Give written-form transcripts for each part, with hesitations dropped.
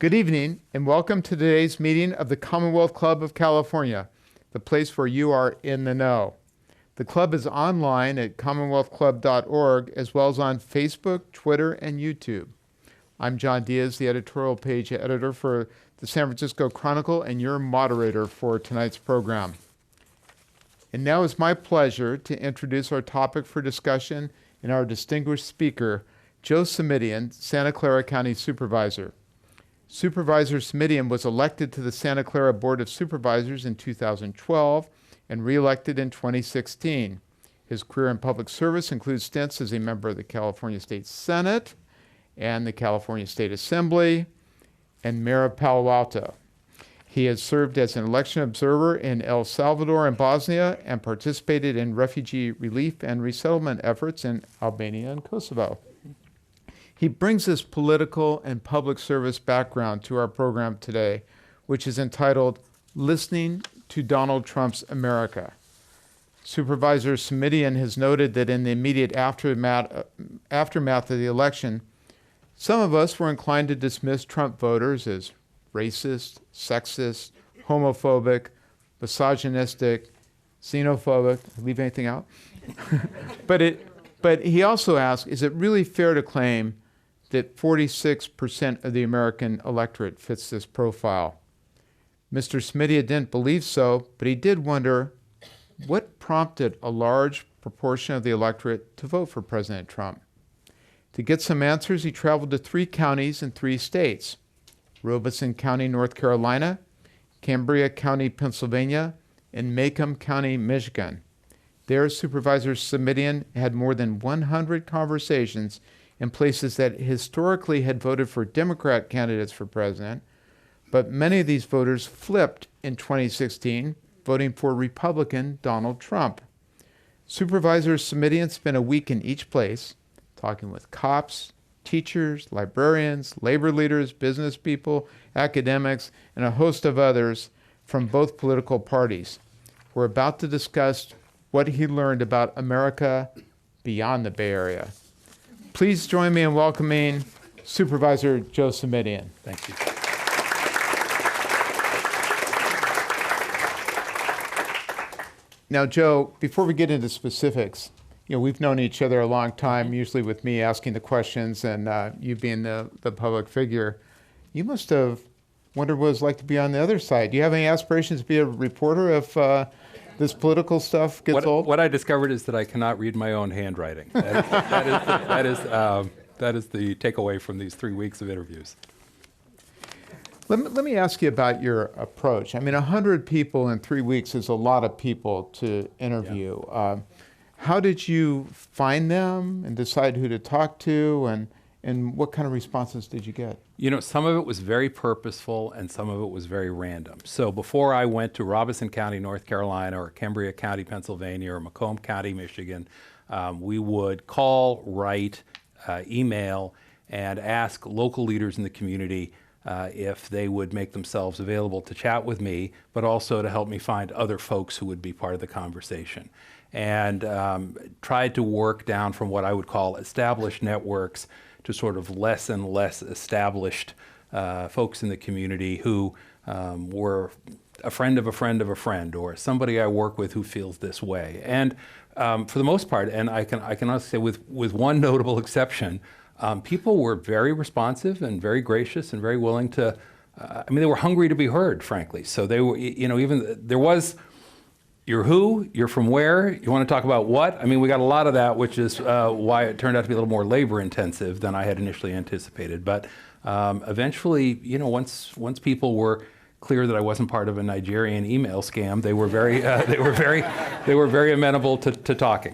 Good evening, and welcome to today's meeting of the Commonwealth Club of California, the place where you are in the know. The club is online at commonwealthclub.org, as well as on Facebook, Twitter, and YouTube. I'm John Diaz, the editorial page editor for the San Francisco Chronicle and your moderator for tonight's program. And now it's my pleasure to introduce our topic for discussion and our distinguished speaker, Joe Simitian, Santa Clara County Supervisor. Supervisor Simitian was elected to the Santa Clara Board of Supervisors in 2012 and re-elected in 2016. His career in public service includes stints as a member of the California State Senate and the California State Assembly and Mayor of Palo Alto. He has served as an election observer in El Salvador and Bosnia and participated in refugee relief and resettlement efforts in Albania and Kosovo. He brings this political and public service background to our program today, which is entitled Listening to Donald Trump's America. Supervisor Simitian has noted that in the immediate aftermath of the election, some of us were inclined to dismiss Trump voters as racist, sexist, homophobic, misogynistic, xenophobic. Leave anything out? But he also asked, is it really fair to claim that 46% of the American electorate fits this profile? Mr. Simitian didn't believe so, but he did wonder what prompted a large proportion of the electorate to vote for President Trump. To get some answers, he traveled to 3 counties in 3 states: Robeson County, North Carolina, Cambria County, Pennsylvania, and Macomb County, Michigan. There, Supervisor Simitian had more than 100 conversations in places that historically had voted for Democrat candidates for president, but many of these voters flipped in 2016, voting for Republican Donald Trump. Supervisor Simitian spent a week in each place, talking with cops, teachers, librarians, labor leaders, business people, academics, and a host of others from both political parties. We're about to discuss what he learned about America beyond the Bay Area. Please join me in welcoming Supervisor Joe Simitian. Thank you. Now, Joe, before we get into specifics, we've known each other a long time, usually with me asking the questions and you being the public figure. You must have wondered what it was like to be on the other side. Do you have any aspirations to be a reporter if this political stuff gets old? What I discovered is that I cannot read my own handwriting. That is the takeaway from these 3 weeks of interviews. Let me ask you about your approach. I mean, 100 people in 3 weeks is a lot of people to interview. Yeah. How did you find them and decide who to talk to, and what kind of responses did you get? Some of it was very purposeful and some of it was very random. So before I went to Robeson County, North Carolina, or Cambria County, Pennsylvania, or Macomb County, Michigan, we would call, write, email, and ask local leaders in the community if they would make themselves available to chat with me, but also to help me find other folks who would be part of the conversation. And tried to work down from what I would call established networks to sort of less and less established folks in the community who were a friend of a friend of a friend, or somebody I work with who feels this way. And for the most part, and I can honestly say with one notable exception, people were very responsive and very gracious and very willing to, they were hungry to be heard, frankly. So they were, even there was, you're who, you're from where, you want to talk about what? We got a lot of that, which is why it turned out to be a little more labor intensive than I had initially anticipated. But eventually, once people were clear that I wasn't part of a Nigerian email scam, they were very amenable to talking.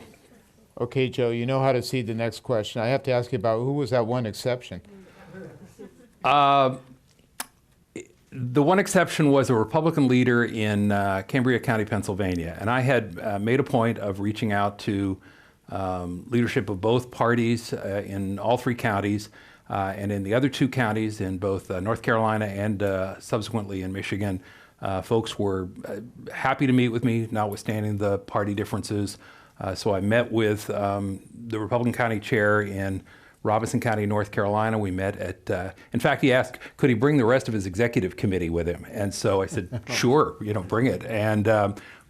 Okay, Joe, you know how to see the next question. I have to ask you about who was that one exception? The one exception was a Republican leader in Cambria County, Pennsylvania. And I had made a point of reaching out to leadership of both parties in all 3 counties, and in the other 2 counties in both North Carolina and subsequently in Michigan. Folks were happy to meet with me, notwithstanding the party differences. So I met with the Republican County Chair in Robinson County, North Carolina. We met at, in fact, he asked, could he bring the rest of his executive committee with him? And so I said, sure, bring it. And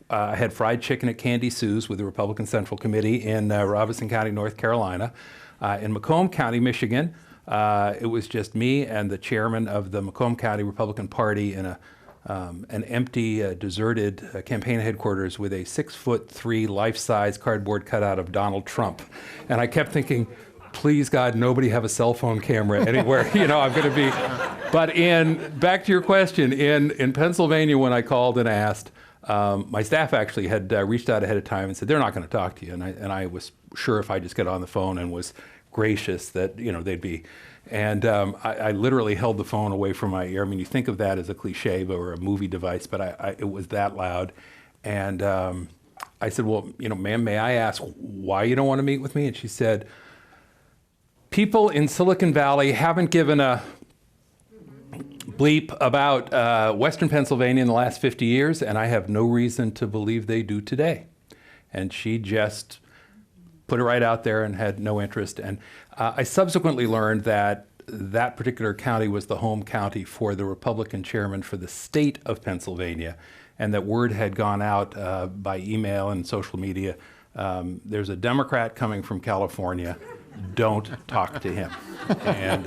I had fried chicken at Candy Sue's with the Republican Central Committee in Robinson County, North Carolina. In Macomb County, Michigan, it was just me and the chairman of the Macomb County Republican Party in an empty, deserted campaign headquarters with a 6'3" life-size cardboard cutout of Donald Trump. And I kept thinking, please God, nobody have a cell phone camera anywhere. I'm going to be. But back to your question, in Pennsylvania, when I called and asked, my staff actually had reached out ahead of time and said, they're not going to talk to you. And I was sure if I just got on the phone and was gracious that, they'd be. And I literally held the phone away from my ear. I mean, you think of that as a cliche or a movie device, but it was that loud. And I said, well, ma'am, may I ask why you don't want to meet with me? And she said, people in Silicon Valley haven't given a bleep about Western Pennsylvania in the last 50 years, and I have no reason to believe they do today. And she just put it right out there and had no interest. And I subsequently learned that that particular county was the home county for the Republican chairman for the state of Pennsylvania, and that word had gone out by email and social media. There's a Democrat coming from California. Don't talk to him. And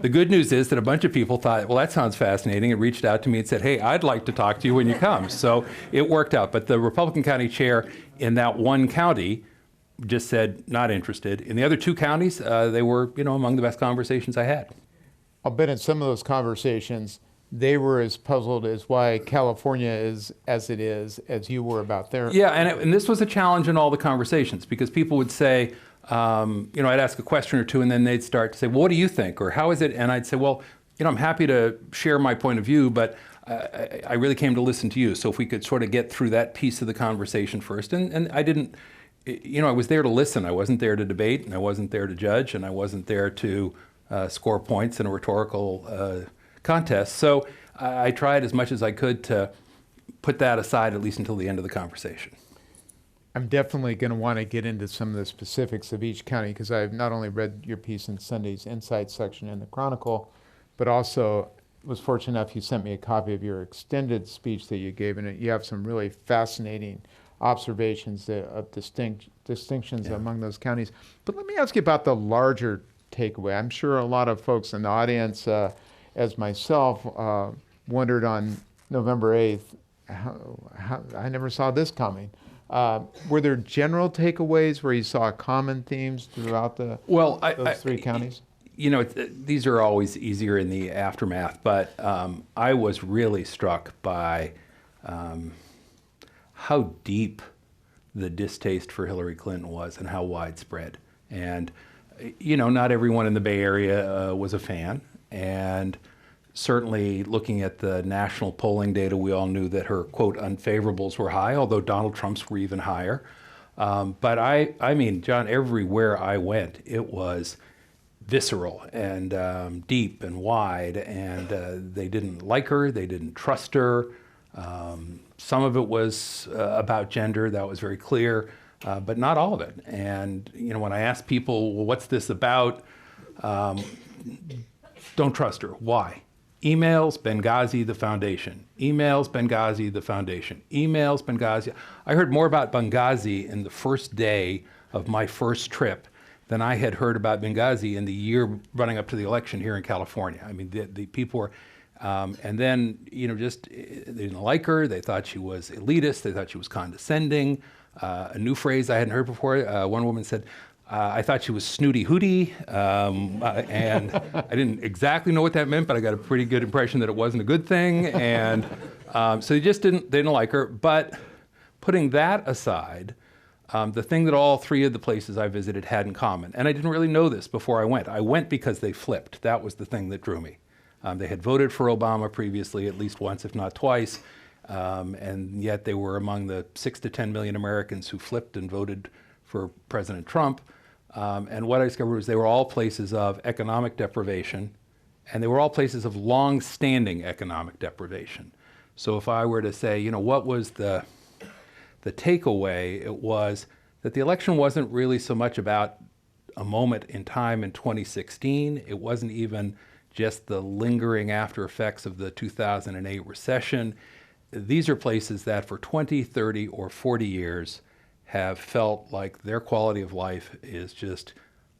the good news is that a bunch of people thought, well, that sounds fascinating, and reached out to me and said, hey, I'd like to talk to you when you come. So it worked out. But the Republican county chair in that one county just said, not interested. In the other two counties, they were, among the best conversations I had. I'll bet in some of those conversations, they were as puzzled as why California is as it is as you were about their. Yeah, and this was a challenge in all the conversations, because people would say, I'd ask a question or two, and then they'd start to say, well, what do you think? Or how is it? And I'd say, well, I'm happy to share my point of view, but I really came to listen to you. So if we could sort of get through that piece of the conversation first. And I didn't, I was there to listen. I wasn't there to debate, and I wasn't there to judge, and I wasn't there to score points in a rhetorical contest. So I tried as much as I could to put that aside, at least until the end of the conversation. I'm definitely going to want to get into some of the specifics of each county, because I've not only read your piece in Sunday's Insight section in the Chronicle, but also was fortunate enough you sent me a copy of your extended speech that you gave, and you have some really fascinating observations of distinctions among those counties. But let me ask you about the larger takeaway. I'm sure a lot of folks in the audience, as myself, wondered on November 8th, how I never saw this coming. Were there general takeaways where you saw common themes throughout those three counties? These are always easier in the aftermath, but I was really struck by how deep the distaste for Hillary Clinton was and how widespread. And, not everyone in the Bay Area was a fan. And certainly looking at the national polling data, we all knew that her, quote, unfavorables were high, although Donald Trump's were even higher. But I mean, John, everywhere I went, it was visceral and deep and wide, and they didn't like her, they didn't trust her. Some of it was about gender, that was very clear, but not all of it. And, when I asked people, well, what's this about? Don't trust her. Why? Emails, Benghazi, the foundation. Emails, Benghazi, the foundation. Emails, Benghazi. I heard more about Benghazi in the first day of my first trip than I had heard about Benghazi in the year running up to the election here in California. I mean, the people were, and then, just, they didn't like her. They thought she was elitist. They thought she was condescending. A new phrase I hadn't heard before, one woman said, I thought she was snooty hooty, and I didn't exactly know what that meant, but I got a pretty good impression that it wasn't a good thing, and so they didn't like her. But putting that aside, the thing that all three of the places I visited had in common, and I didn't really know this before I went because they flipped. That was the thing that drew me. They had voted for Obama previously at least once, if not twice, and yet they were among the 6 to 10 million Americans who flipped and voted for President Trump. And what I discovered was they were all places of economic deprivation, and they were all places of long-standing economic deprivation. So if I were to say, what was the takeaway, it was that the election wasn't really so much about a moment in time in 2016. It wasn't even just the lingering after effects of the 2008 recession. These are places that for 20, 30, or 40 years have felt like their quality of life is just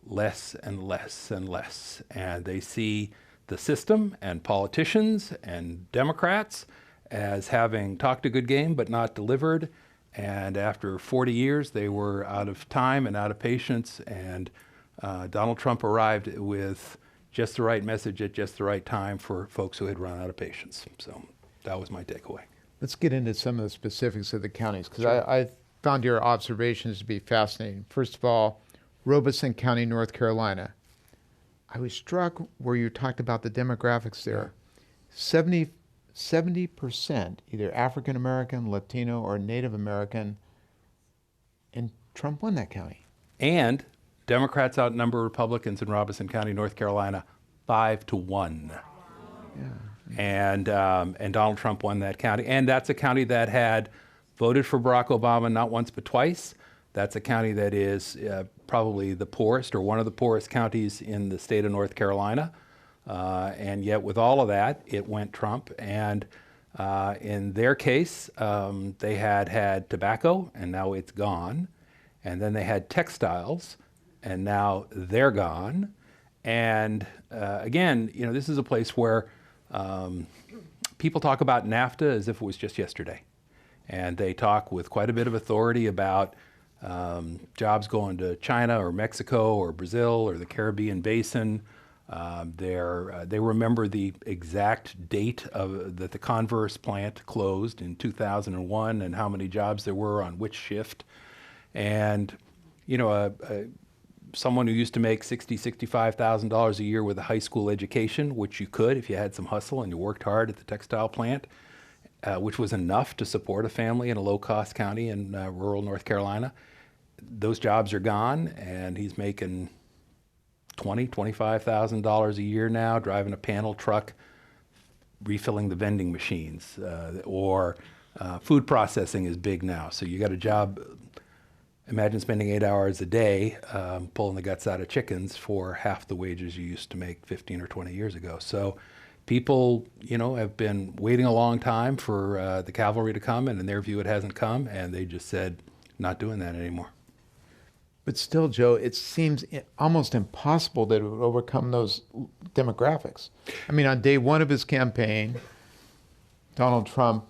less and less and less. And they see the system and politicians and Democrats as having talked a good game but not delivered. And after 40 years, they were out of time and out of patience. And Donald Trump arrived with just the right message at just the right time for folks who had run out of patience. So that was my takeaway. Let's get into some of the specifics of the counties, because I found your observations to be fascinating. First of all, Robeson County, North Carolina. I was struck where you talked about the demographics there. 70% either African American, Latino, or Native American, and Trump won that county. And Democrats outnumber Republicans in Robeson County, North Carolina, 5-1. And Donald Trump won that county. And that's a county that had voted for Barack Obama not once but twice. That's a county that is probably the poorest or one of the poorest counties in the state of North Carolina. And yet with all of that, it went Trump. And in their case, they had tobacco, and now it's gone. And then they had textiles, and now they're gone. And again, this is a place where people talk about NAFTA as if it was just yesterday. And they talk with quite a bit of authority about jobs going to China or Mexico or Brazil or the Caribbean Basin. They remember the exact date that the Converse plant closed in 2001 and how many jobs there were on which shift. And, someone who used to make $60,000, $65,000 a year with a high school education, which you could if you had some hustle and you worked hard at the textile plant, which was enough to support a family in a low-cost county in rural North Carolina. Those jobs are gone, and he's making $20,000, $25,000 a year now, driving a panel truck, refilling the vending machines, or food processing is big now. So you got a job. Imagine spending 8 hours a day pulling the guts out of chickens for half the wages you used to make 15 or 20 years ago. So people, have been waiting a long time for the cavalry to come, and in their view it hasn't come, and they just said, not doing that anymore. But still, Joe, it seems almost impossible that it would overcome those demographics. I mean, on day one of his campaign, Donald Trump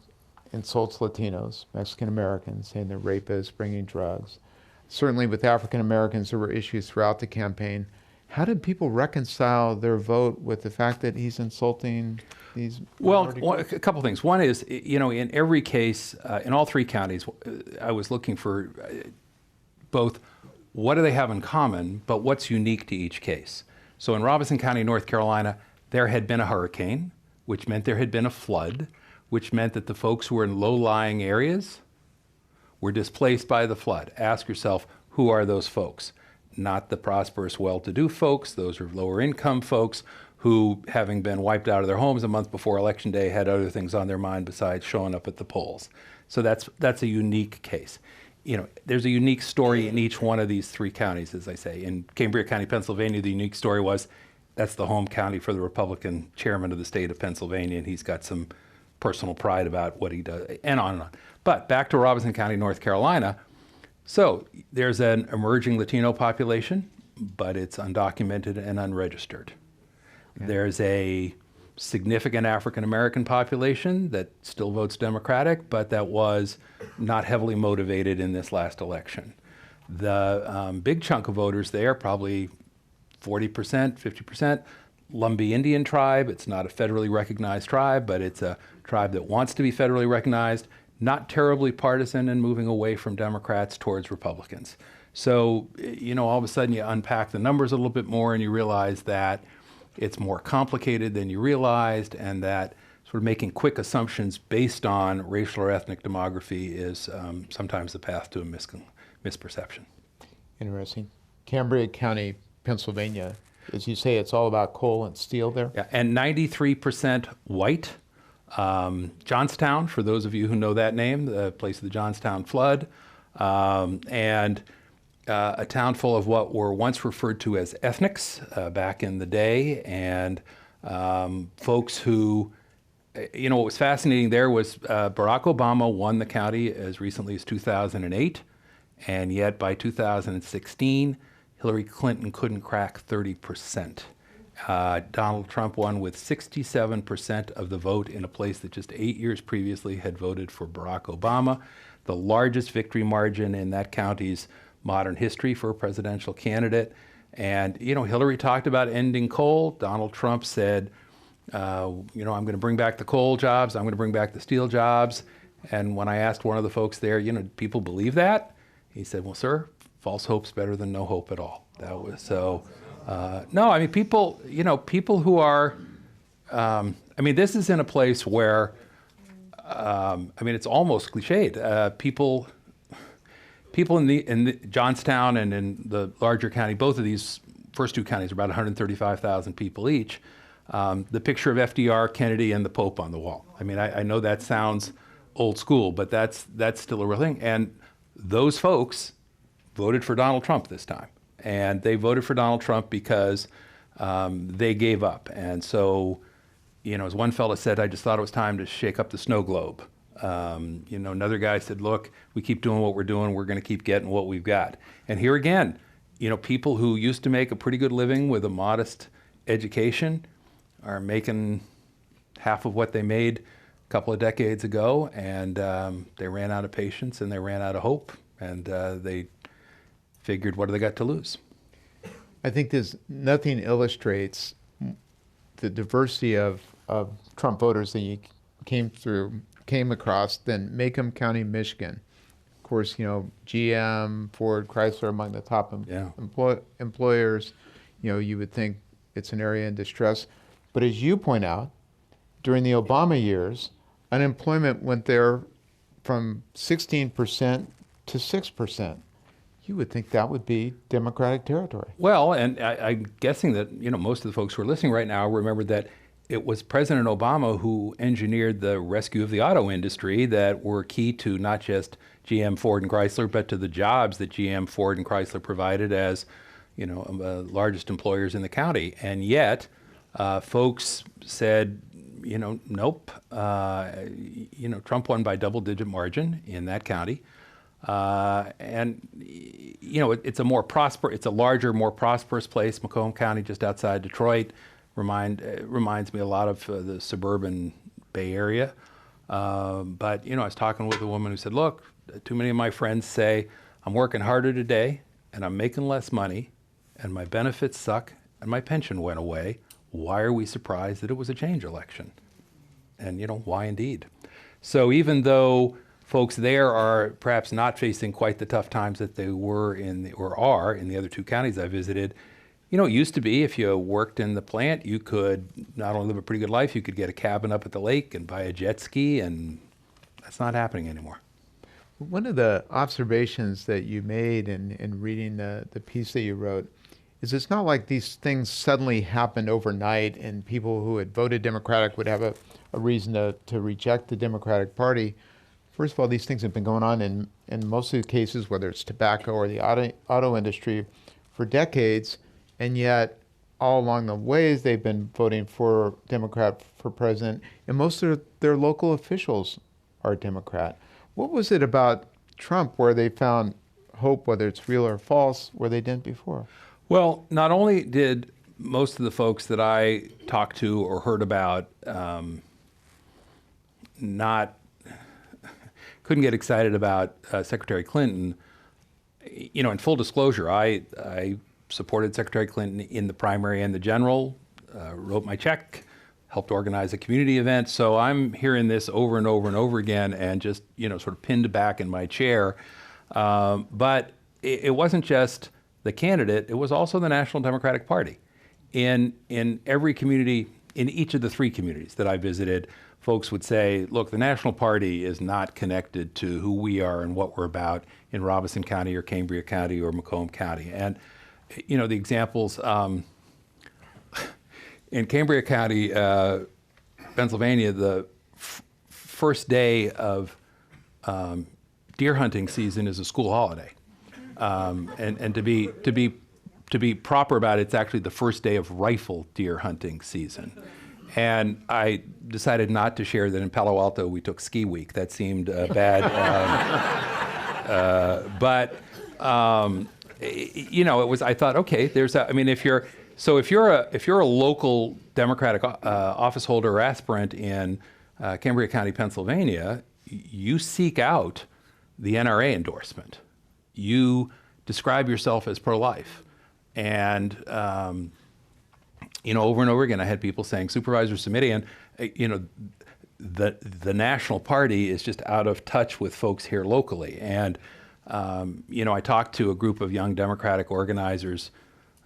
insults Latinos, Mexican Americans, saying they're rapists, bringing drugs. Certainly with African Americans, there were issues throughout the campaign. How did people reconcile their vote with the fact that he's insulting these? Well, a couple things. One is, in every case, in all three counties, I was looking for both what do they have in common, but what's unique to each case. So in Robeson County, North Carolina, there had been a hurricane, which meant there had been a flood, which meant that the folks who were in low-lying areas were displaced by the flood. Ask yourself, who are those folks? Not the prosperous, well-to-do folks. Those are lower-income folks who, having been wiped out of their homes a month before Election Day, had other things on their mind besides showing up at the polls. So that's a unique case. There's a unique story in each one of these three counties, as I say. In Cambria County, Pennsylvania, the unique story was that's the home county for the Republican chairman of the state of Pennsylvania, and he's got some personal pride about what he does, and on and on. But back to Robeson County, North Carolina. So there's an emerging Latino population, but it's undocumented and unregistered. Yeah. There's a significant African American population that still votes Democratic, but that was not heavily motivated in this last election. The big chunk of voters there, probably 40%, 50%, Lumbee Indian tribe. It's not a federally recognized tribe, but it's a tribe that wants to be federally recognized, not terribly partisan and moving away from Democrats towards Republicans. So, all of a sudden you unpack the numbers a little bit more and you realize that it's more complicated than you realized, and that sort of making quick assumptions based on racial or ethnic demography is sometimes the path to a misperception. Interesting. Cambria County, Pennsylvania, as you say, it's all about coal and steel there? Yeah, and 93% white. Johnstown, for those of you who know that name, the place of the Johnstown flood. And a town full of what were once referred to as ethnics back in the day, and folks who, what was fascinating there was Barack Obama won the county as recently as 2008, and yet by 2016, Hillary Clinton couldn't crack 30%. Donald Trump won with 67% of the vote in a place that just 8 years previously had voted for Barack Obama, the largest victory margin in that county's modern history for a presidential candidate. And, Hillary talked about ending coal. Donald Trump said, I'm going to bring back the coal jobs. I'm going to bring back the steel jobs. And when I asked one of the folks there, people believe that? He said, well, sir, false hope's better than no hope at all. That was so. No, I mean, people who are, this is in a place where, it's almost cliched. People in the Johnstown and in the larger county, both of these first two counties are about 135,000 people each. The picture of FDR, Kennedy, and the Pope on the wall. I know that sounds old school, but that's still a real thing. And those folks voted for Donald Trump this time. And they voted for Donald Trump because they gave up. And so, as one fella said, I just thought it was time to shake up the snow globe. Another guy said, look, we keep doing what we're doing, we're going to keep getting what we've got. And here again, people who used to make a pretty good living with a modest education are making half of what they made a couple of decades ago, and they ran out of patience and they ran out of hope, and they figured, what do they got to lose? I think there's nothing illustrates the diversity of Trump voters that you came across than Macomb County, Michigan. Of course, GM, Ford, Chrysler among the top employers. You would think it's an area in distress. But as you point out, during the Obama years, unemployment went there from 16% to 6%. You would think that would be Democratic territory. Well, and I'm guessing that most of the folks who are listening right now remember that it was President Obama who engineered the rescue of the auto industry that were key to not just GM, Ford, and Chrysler, but to the jobs that GM, Ford, and Chrysler provided as largest employers in the county. And yet, folks said, nope. Trump won by double-digit margin in that county. It's a larger, more prosperous place. Macomb County, just outside Detroit, reminds me a lot of the suburban Bay Area. But I was talking with a woman who said, look, too many of my friends say I'm working harder today and I'm making less money and my benefits suck and my pension went away. Why are we surprised that it was a change election? And why indeed? So even though folks there are perhaps not facing quite the tough times that they were are in the other two counties I visited, it used to be if you worked in the plant, you could not only live a pretty good life, you could get a cabin up at the lake and buy a jet ski, and that's not happening anymore. One of the observations that you made in reading the piece that you wrote is it's not like these things suddenly happened overnight and people who had voted Democratic would have a reason to reject the Democratic Party. First of all, these things have been going on in most of the cases, whether it's tobacco or the auto industry, for decades, and yet all along the ways they've been voting for Democrat for president, and most of their local officials are Democrat. What was it about Trump where they found hope, whether it's real or false, where they didn't before? Well, not only did most of the folks that I talked to or heard about couldn't get excited about Secretary Clinton. In full disclosure, I supported Secretary Clinton in the primary and the general, wrote my check, helped organize a community event. So I'm hearing this over and over and over again and just, sort of pinned back in my chair. But it wasn't just the candidate, it was also the National Democratic Party. In every community, in each of the three communities that I visited, folks would say, look, the National Party is not connected to who we are and what we're about in Robeson County or Cambria County or Macomb County. And, the examples, in Cambria County, Pennsylvania, the first day of deer hunting season is a school holiday. And to be proper about it, it's actually the first day of rifle deer hunting season. And I decided not to share that in Palo Alto we took ski week. That seemed bad. You know, it was. I thought, okay, I mean, if you're a local Democratic office holder or aspirant in Cambria County, Pennsylvania, you seek out the NRA endorsement. You describe yourself as pro-life, and you know, over and over again, I had people saying, Supervisor Simitian, you know, the national party is just out of touch with folks here locally. And you know, I talked to a group of young Democratic organizers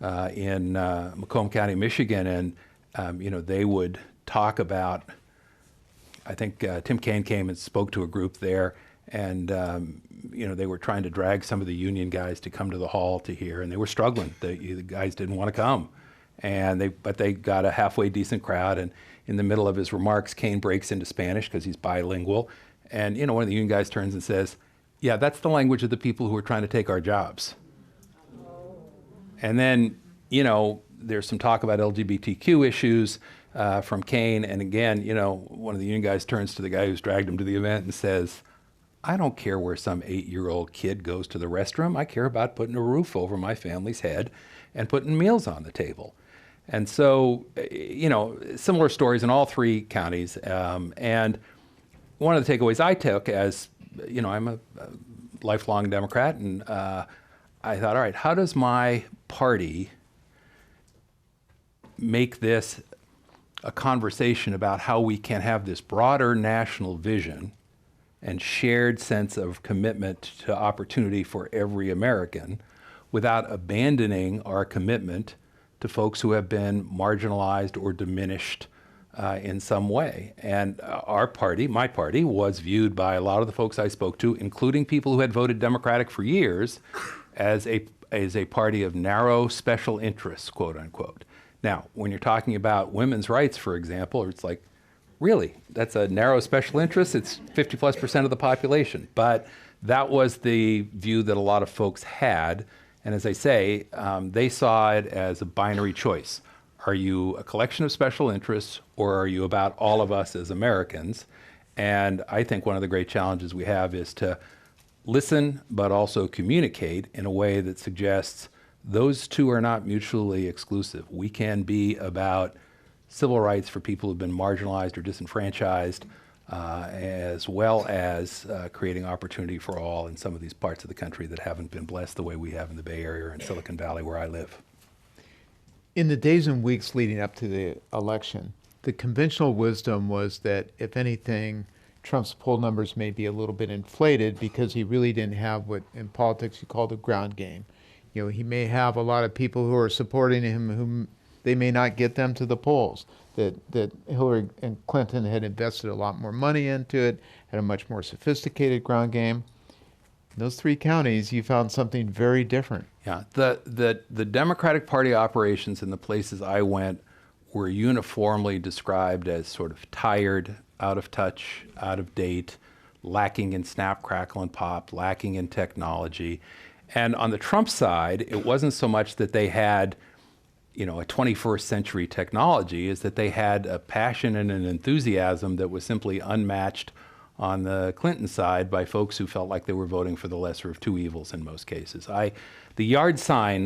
in Macomb County, Michigan, and you know, they would talk about. I think Tim Kaine came and spoke to a group there, and you know, they were trying to drag some of the union guys to come to the hall to hear, and they were struggling. The guys didn't want to come, but they got a halfway decent crowd. And in the middle of his remarks, Kaine breaks into Spanish because he's bilingual, and you know, one of the union guys turns and says, "Yeah, that's the language of the people who are trying to take our jobs." And then, you know, there's some talk about LGBTQ issues from Kaine, and again, you know, one of the union guys turns to the guy who's dragged him to the event and says, "I don't care where some 8-year-old kid goes to the restroom. I care about putting a roof over my family's head and putting meals on the table." And so, you know, similar stories in all three counties. And one of the takeaways I took, as you know, I'm a lifelong Democrat, and I thought, all right, how does my party make this a conversation about how we can have this broader national vision and shared sense of commitment to opportunity for every American without abandoning our commitment to folks who have been marginalized or diminished in some way. And our party, my party, was viewed by a lot of the folks I spoke to, including people who had voted Democratic for years, as a party of narrow special interests, quote unquote. Now, when you're talking about women's rights, for example, it's like, really, that's a narrow special interest? It's 50+% of the population. But that was the view that a lot of folks had. And as I say, they saw it as a binary choice. Are you a collection of special interests, or are you about all of us as Americans? And I think one of the great challenges we have is to listen, but also communicate in a way that suggests those two are not mutually exclusive. We can be about civil rights for people who've been marginalized or disenfranchised, as well as creating opportunity for all in some of these parts of the country that haven't been blessed the way we have in the Bay Area or in Silicon Valley, where I live. In the days and weeks leading up to the election, the conventional wisdom was that, if anything, Trump's poll numbers may be a little bit inflated because he really didn't have what in politics you call the ground game. You know, he may have a lot of people who are supporting him whom they may not get them to the polls, that Hillary and Clinton had invested a lot more money into it, had a much more sophisticated ground game. In those three counties, you found something very different. Yeah, the Democratic Party operations in the places I went were uniformly described as sort of tired, out of touch, out of date, lacking in snap, crackle, and pop, lacking in technology. And on the Trump side, it wasn't so much that they had, you know, a 21st century technology, is that they had a passion and an enthusiasm that was simply unmatched on the Clinton side by folks who felt like they were voting for the lesser of two evils in most cases. The yard sign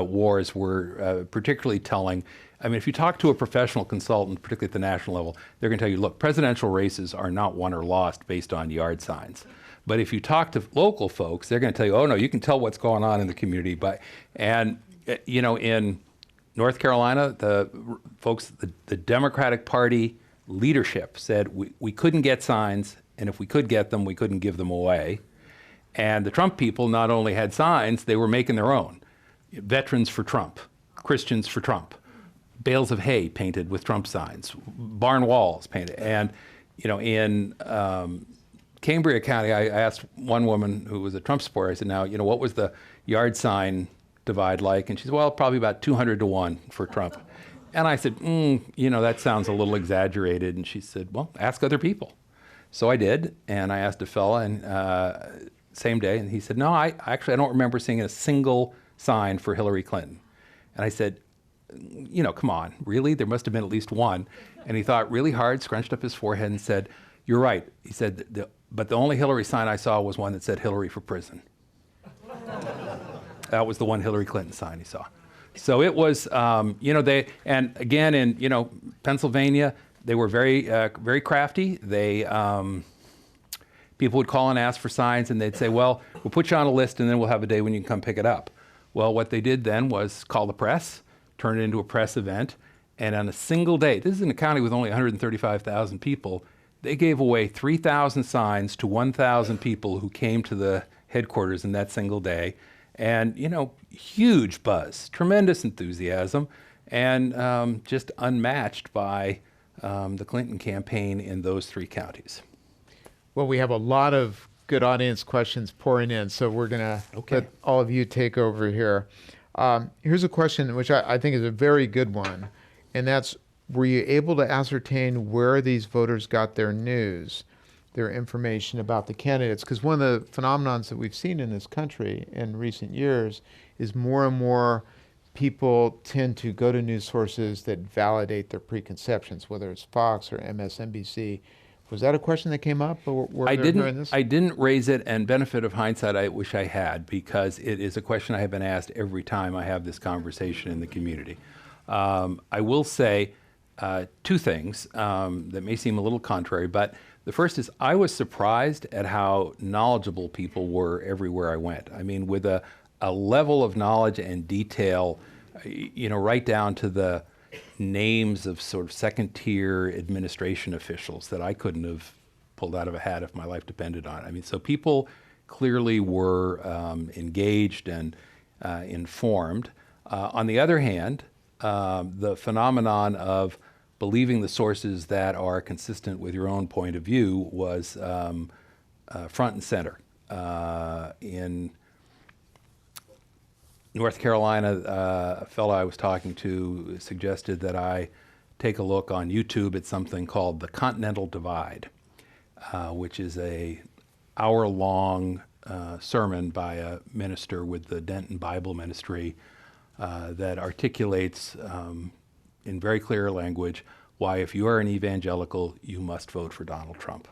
wars were particularly telling. I mean, if you talk to a professional consultant, particularly at the national level, they're going to tell you, look, presidential races are not won or lost based on yard signs. But if you talk to local folks, they're going to tell you, oh no, you can tell what's going on in the community. And you know, in North Carolina, the folks, the Democratic Party leadership said we couldn't get signs, and if we could get them, we couldn't give them away. And the Trump people not only had signs, they were making their own. Veterans for Trump, Christians for Trump, bales of hay painted with Trump signs, barn walls painted. And you know, in Cambria County, I asked one woman who was a Trump supporter, I said, now, you know, what was the yard sign divide like? And she said, well, probably about 200 to 1 for Trump. And I said, you know, that sounds a little exaggerated. And she said, well, ask other people. So I did, and I asked a fella, and same day, and he said, no, I don't remember seeing a single sign for Hillary Clinton. And I said, come on, really? There must have been at least one. And he thought really hard, scrunched up his forehead and said, you're right. He said, but the only Hillary sign I saw was one that said Hillary for prison. That was the one Hillary Clinton sign he saw. So it was, and again, in, Pennsylvania, they were very crafty. People would call and ask for signs, and they'd say, well, we'll put you on a list, and then we'll have a day when you can come pick it up. Well, what they did then was call the press, turn it into a press event, and on a single day, this is in a county with only 135,000 people, they gave away 3,000 signs to 1,000 people who came to the headquarters in that single day. And, huge buzz, tremendous enthusiasm, and just unmatched by the Clinton campaign in those 3 counties. Well, we have a lot of good audience questions pouring in, so we're going to let all of you take over here. Here's a question which I think is a very good one, and that's, were you able to ascertain where these voters got their news, their information about the candidates? Because one of the phenomenons that we've seen in this country in recent years is more and more people tend to go to news sources that validate their preconceptions, whether it's Fox or MSNBC. Was that a question that came up? Or I didn't raise it, and benefit of hindsight, I wish I had, because it is a question I have been asked every time I have this conversation in the community. I will say 2 things that may seem a little contrary, but the first is I was surprised at how knowledgeable people were everywhere I went. I mean, with a level of knowledge and detail, right down to the names of sort of second-tier administration officials that I couldn't have pulled out of a hat if my life depended on it. I mean, so people clearly were engaged and informed. On the other hand, the phenomenon of believing the sources that are consistent with your own point of view was front and center. In North Carolina, a fellow I was talking to suggested that I take a look on YouTube at something called The Continental Divide, which is a hour-long sermon by a minister with the Denton Bible Ministry that articulates in very clear language why, if you are an evangelical, you must vote for Donald Trump.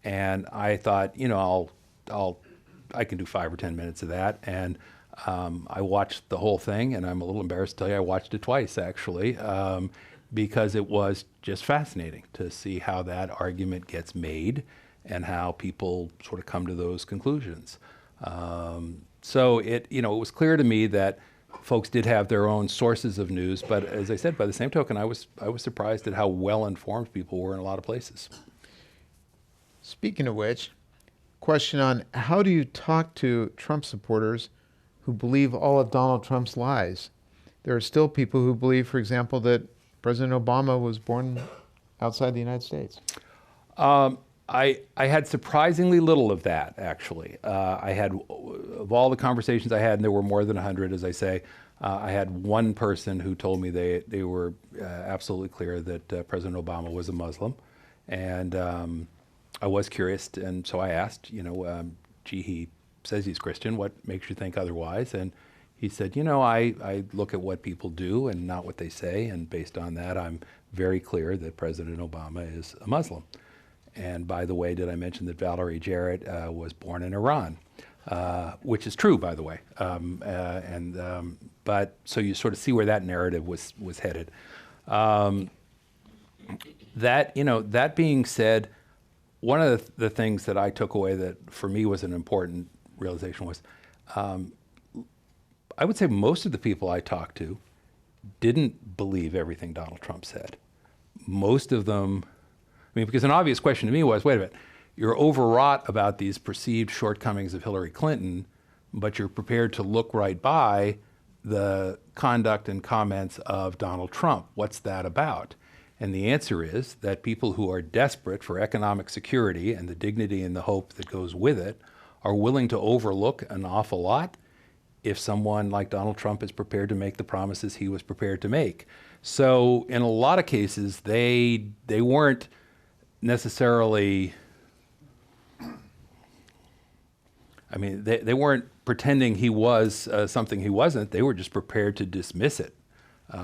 And I thought, I can do 5 or 10 minutes of that. And I watched the whole thing, and I'm a little embarrassed to tell you I watched it twice, actually, because it was just fascinating to see how that argument gets made and how people sort of come to those conclusions. So it was clear to me that folks did have their own sources of news, but as I said, by the same token, I was surprised at how well-informed people were in a lot of places. Speaking of which, question on how do you talk to Trump supporters who believe all of Donald Trump's lies? There are still people who believe, for example, that President Obama was born outside the United States. I had surprisingly little of that, actually. I had, of all the conversations I had, and there were more than 100, as I say, I had one person who told me they were absolutely clear that President Obama was a Muslim. And I was curious, and so I asked, he says he's Christian, what makes you think otherwise? And he said, I look at what people do and not what they say, and based on that, I'm very clear that President Obama is a Muslim. And by the way, did I mention that Valerie Jarrett was born in Iran, which is true, by the way. But so you sort of see where that narrative was headed. That being said, one of the things that I took away that for me was an important realization was, I would say most of the people I talked to didn't believe everything Donald Trump said. Most of them, because an obvious question to me was, wait a minute, you're overwrought about these perceived shortcomings of Hillary Clinton, but you're prepared to look right by the conduct and comments of Donald Trump. What's that about? And the answer is that people who are desperate for economic security and the dignity and the hope that goes with it are willing to overlook an awful lot if someone like Donald Trump is prepared to make the promises he was prepared to make. So in a lot of cases, they weren't necessarily, I mean, they weren't pretending he was something he wasn't. They were just prepared to dismiss it.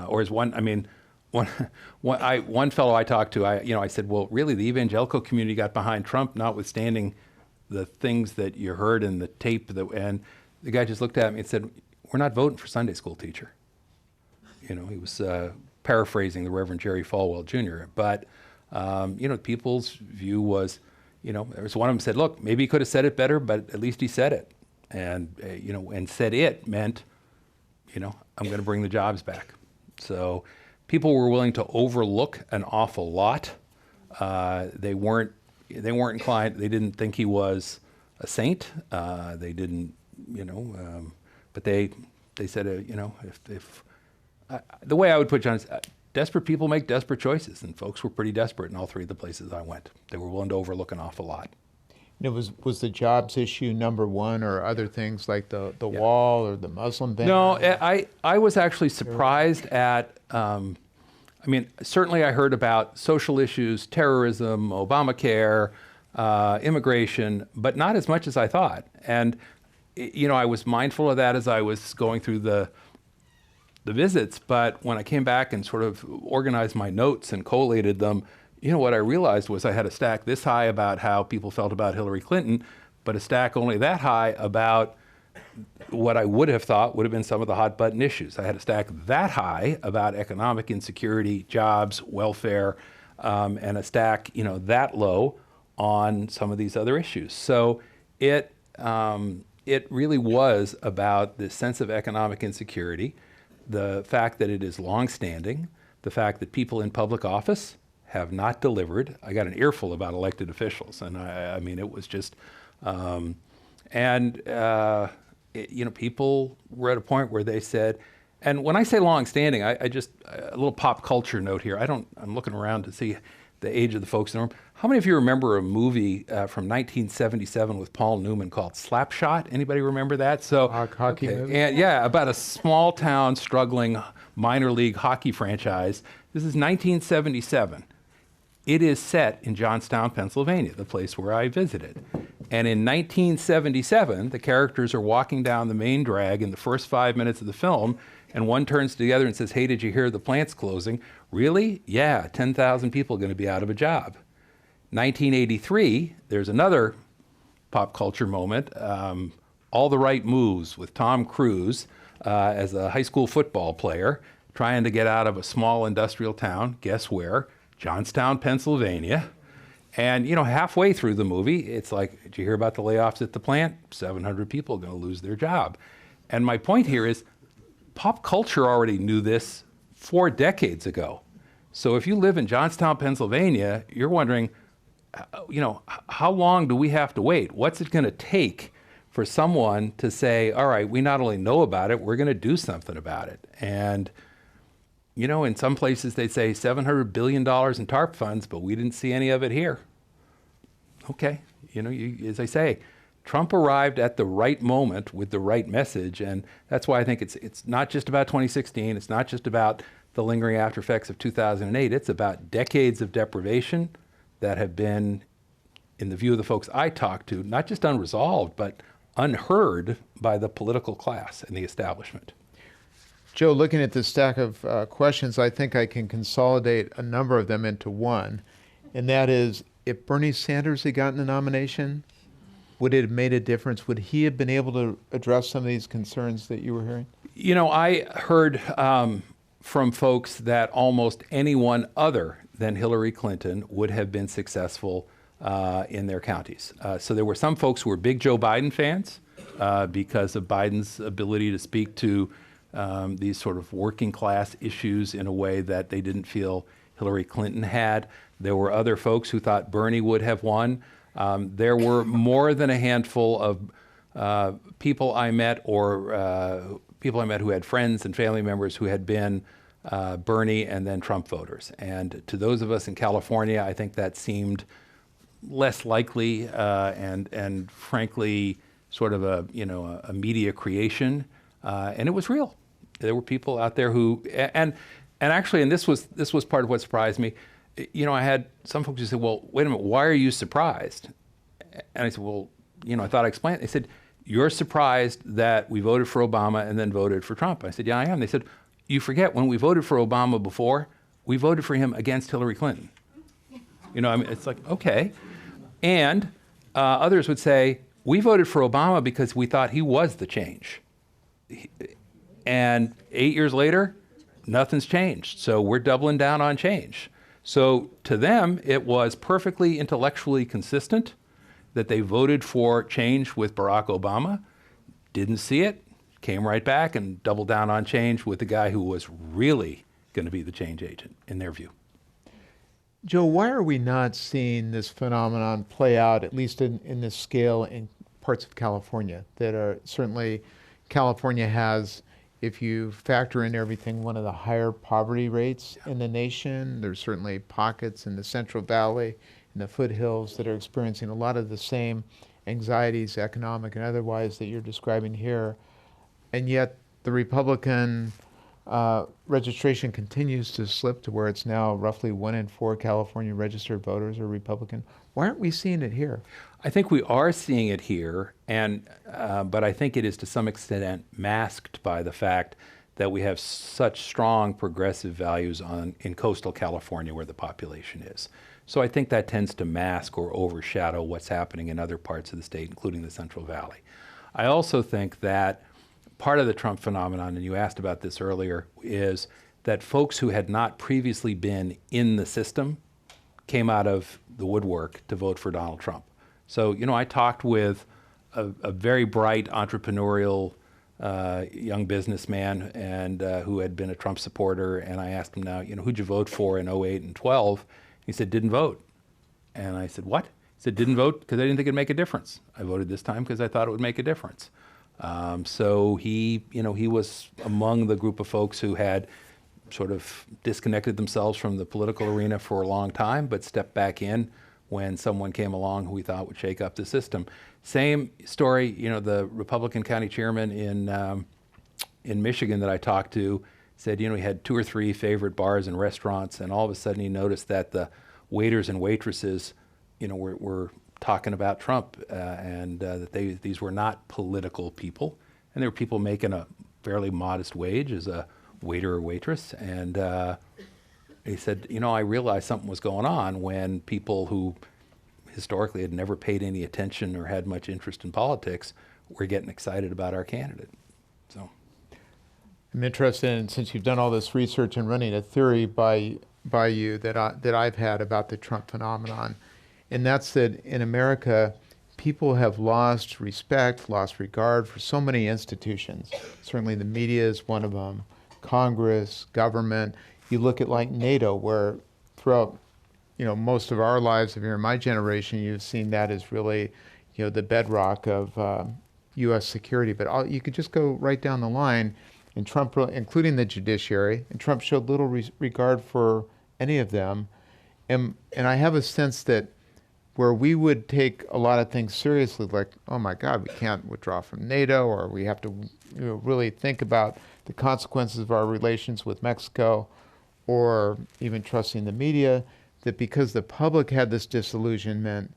Or as one, I mean, one fellow I talked to, I said, well, really, the evangelical community got behind Trump, notwithstanding the things that you heard in the tape. And the guy just looked at me and said, we're not voting for Sunday school teacher. He was paraphrasing the Reverend Jerry Falwell Jr. But, people's view was, there was one of them said, look, maybe he could have said it better, but at least he said it. And, and said it meant, I'm going to bring the jobs back. So people were willing to overlook an awful lot. They weren't inclined, they didn't think he was a saint. They didn't, but they said, if the way I would put it, John, is desperate people make desperate choices, and folks were pretty desperate in all three of the places I went. They were willing to overlook an awful lot. Was the jobs issue number one, or other things like the wall or the Muslim ban? No, I was actually surprised at, certainly I heard about social issues, terrorism, Obamacare, immigration, but not as much as I thought. And, I was mindful of that as I was going through the visits, but when I came back and sort of organized my notes and collated them, what I realized was I had a stack this high about how people felt about Hillary Clinton, but a stack only that high about what I would have thought would have been some of the hot button issues. I had a stack that high about economic insecurity, jobs, welfare, and a stack, that low on some of these other issues. So it really was about this sense of economic insecurity, the fact that it is longstanding, the fact that people in public office have not delivered. I got an earful about elected officials, and it was just, people were at a point where they said, and when I say longstanding, a little pop culture note here. I'm looking around to see the age of the folks in the room. How many of you remember a movie from 1977 with Paul Newman called Slapshot? Anybody remember that? So hockey movie? And about a small town struggling minor league hockey franchise. This is 1977. It is set in Johnstown, Pennsylvania, the place where I visited. And in 1977, the characters are walking down the main drag in the first 5 minutes of the film, and one turns to the other and says, hey, did you hear the plant's closing? Really? Yeah, 10,000 people are going to be out of a job. 1983, there's another pop culture moment, All the Right Moves with Tom Cruise as a high school football player trying to get out of a small industrial town. Guess where? Johnstown, Pennsylvania. And, halfway through the movie, it's like, did you hear about the layoffs at the plant? 700 people are going to lose their job. And my point here is pop culture already knew this 4 decades ago. So if you live in Johnstown, Pennsylvania, you're wondering, how long do we have to wait? What's it going to take for someone to say, all right, we not only know about it, we're going to do something about it? And, in some places they say $700 billion in TARP funds, but we didn't see any of it here. Okay, as I say, Trump arrived at the right moment with the right message, and that's why I think it's not just about 2016, it's not just about the lingering after effects of 2008, it's about decades of deprivation that have been, in the view of the folks I talked to, not just unresolved, but unheard by the political class and the establishment. Joe, looking at this stack of questions, I think I can consolidate a number of them into one, and that is, if Bernie Sanders had gotten the nomination, would it have made a difference? Would he have been able to address some of these concerns that you were hearing? I heard from folks that almost anyone other than Hillary Clinton would have been successful in their counties. So there were some folks who were big Joe Biden fans because of Biden's ability to speak to these sort of working class issues in a way that they didn't feel Hillary Clinton had. There were other folks who thought Bernie would have won. There were more than a handful of people I met who had friends and family members who had been Bernie and then Trump voters. And to those of us in California, I think that seemed less likely and frankly sort of a media creation. And it was real. There were people out there who, and actually, and this was part of what surprised me. I had some folks who said, well, wait a minute, why are you surprised? And I said, well, I thought I explained. They said, you're surprised that we voted for Obama and then voted for Trump. I said, yeah, I am. They said, you forget when we voted for Obama before, we voted for him against Hillary Clinton. You know, I mean, it's like, okay. And others would say, we voted for Obama because we thought he was the change. And 8 years later, nothing's changed. So we're doubling down on change. So to them, it was perfectly intellectually consistent that they voted for change with Barack Obama, didn't see it, came right back and doubled down on change with the guy who was really going to be the change agent, in their view. Joe, why are we not seeing this phenomenon play out, at least in this scale, in parts of California that are certainly, California has, if you factor in everything, one of the higher poverty rates in the nation. There's certainly pockets in the Central Valley, in the foothills, that are experiencing a lot of the same anxieties, economic and otherwise, that you're describing here. And yet the Republican registration continues to slip to where it's now roughly 1 in 4 California registered voters are Republican. Why aren't we seeing it here? I think we are seeing it here, and but I think it is to some extent masked by the fact that we have such strong progressive values in coastal California where the population is. So I think that tends to mask or overshadow what's happening in other parts of the state, including the Central Valley. I also think that part of the Trump phenomenon, and you asked about this earlier, is that folks who had not previously been in the system came out of the woodwork to vote for Donald Trump. So, you know, I talked with a very bright entrepreneurial young businessman and who had been a Trump supporter, and I asked him now, you know, who'd you vote for in 08 and 12? He said, didn't vote. And I said, what? He said, didn't vote because I didn't think it'd make a difference. I voted this time because I thought it would make a difference. So he, you know, he was among the group of folks who had sort of disconnected themselves from the political arena for a long time, but stepped back in when someone came along who we thought would shake up the system. Same story, you know, the Republican county chairman in Michigan that I talked to said, you know, he had 2 or 3 favorite bars and restaurants, and all of a sudden he noticed that the waiters and waitresses, you know, were talking about Trump, and that these were not political people, and they were people making a fairly modest wage as a waiter or waitress. And he said, you know, I realized something was going on when people who historically had never paid any attention or had much interest in politics were getting excited about our candidate. So I'm interested in, since you've done all this research and running a theory by you that I've had about the Trump phenomenon, and that's that in America, people have lost respect, lost regard for so many institutions. Certainly the media is one of them, Congress, government. You look at like NATO, where throughout, you know, most of our lives, if you're in my generation, you've seen that as really, you know, the bedrock of U.S. security. But you could just go right down the line, and Trump, including the judiciary, and Trump showed little regard for any of them. And I have a sense that where we would take a lot of things seriously, like, oh my God, we can't withdraw from NATO, or we have to, you know, really think about the consequences of our relations with Mexico, or even trusting the media, that because the public had this disillusionment,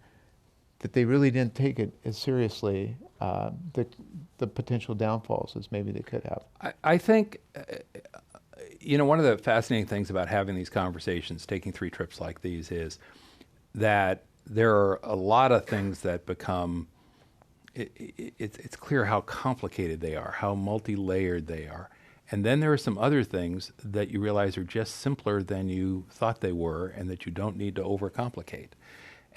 that they really didn't take it as seriously, the potential downfalls as maybe they could have. I think, you know, one of the fascinating things about having these conversations, taking 3 trips like these, is that there are a lot of things that become, it's clear how complicated they are, how multi-layered they are. And then there are some other things that you realize are just simpler than you thought they were, and that you don't need to overcomplicate.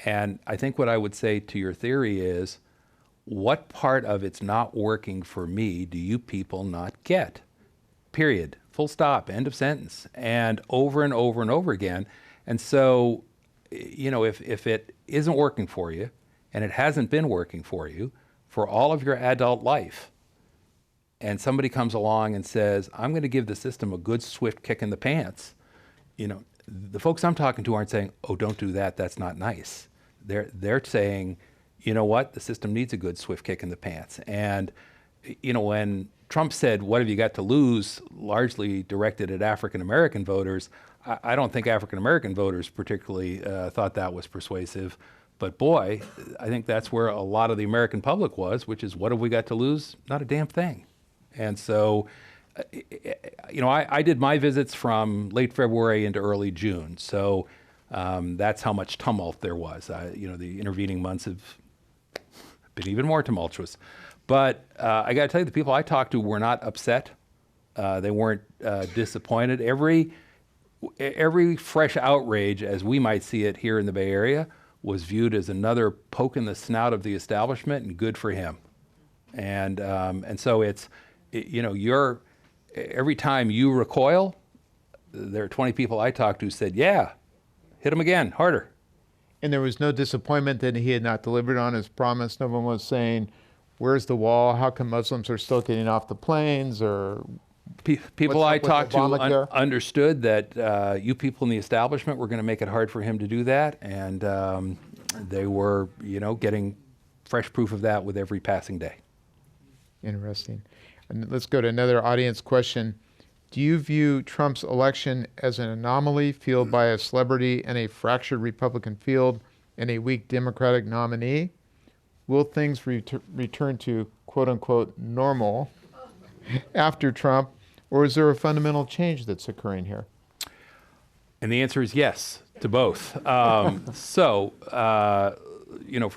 And I think what I would say to your theory is, what part of it's not working for me do you people not get? Period. Full stop. End of sentence. And over and over and over again. And so, you know, if it isn't working for you, and it hasn't been working for you for all of your adult life, and somebody comes along and says, I'm going to give the system a good, swift kick in the pants, you know, the folks I'm talking to aren't saying, oh, don't do that, that's not nice. They're saying, you know what, the system needs a good, swift kick in the pants. And, you know, when Trump said, what have you got to lose, largely directed at African-American voters, I don't think African-American voters particularly thought that was persuasive. But boy, I think that's where a lot of the American public was, which is, what have we got to lose? Not a damn thing. And so, I did my visits from late February into early June. So that's how much tumult there was. The intervening months have been even more tumultuous. But I got to tell you, the people I talked to were not upset. They weren't disappointed. Every fresh outrage, as we might see it here in the Bay Area, was viewed as another poke in the snout of the establishment, and good for him. And so every time you recoil, there are 20 people I talked to said, yeah, hit him again, harder. And there was no disappointment that he had not delivered on his promise. No one was saying, where's the wall? How come Muslims are still getting off the planes? Or people I talked to understood that you people in the establishment were going to make it hard for him to do that, and they were, getting fresh proof of that with every passing day. Interesting. And let's go to another audience question. Do you view Trump's election as an anomaly fueled by a celebrity and a fractured Republican field and a weak Democratic nominee? Will things return to quote-unquote normal after Trump, or is there a fundamental change that's occurring here? And the answer is yes to both. For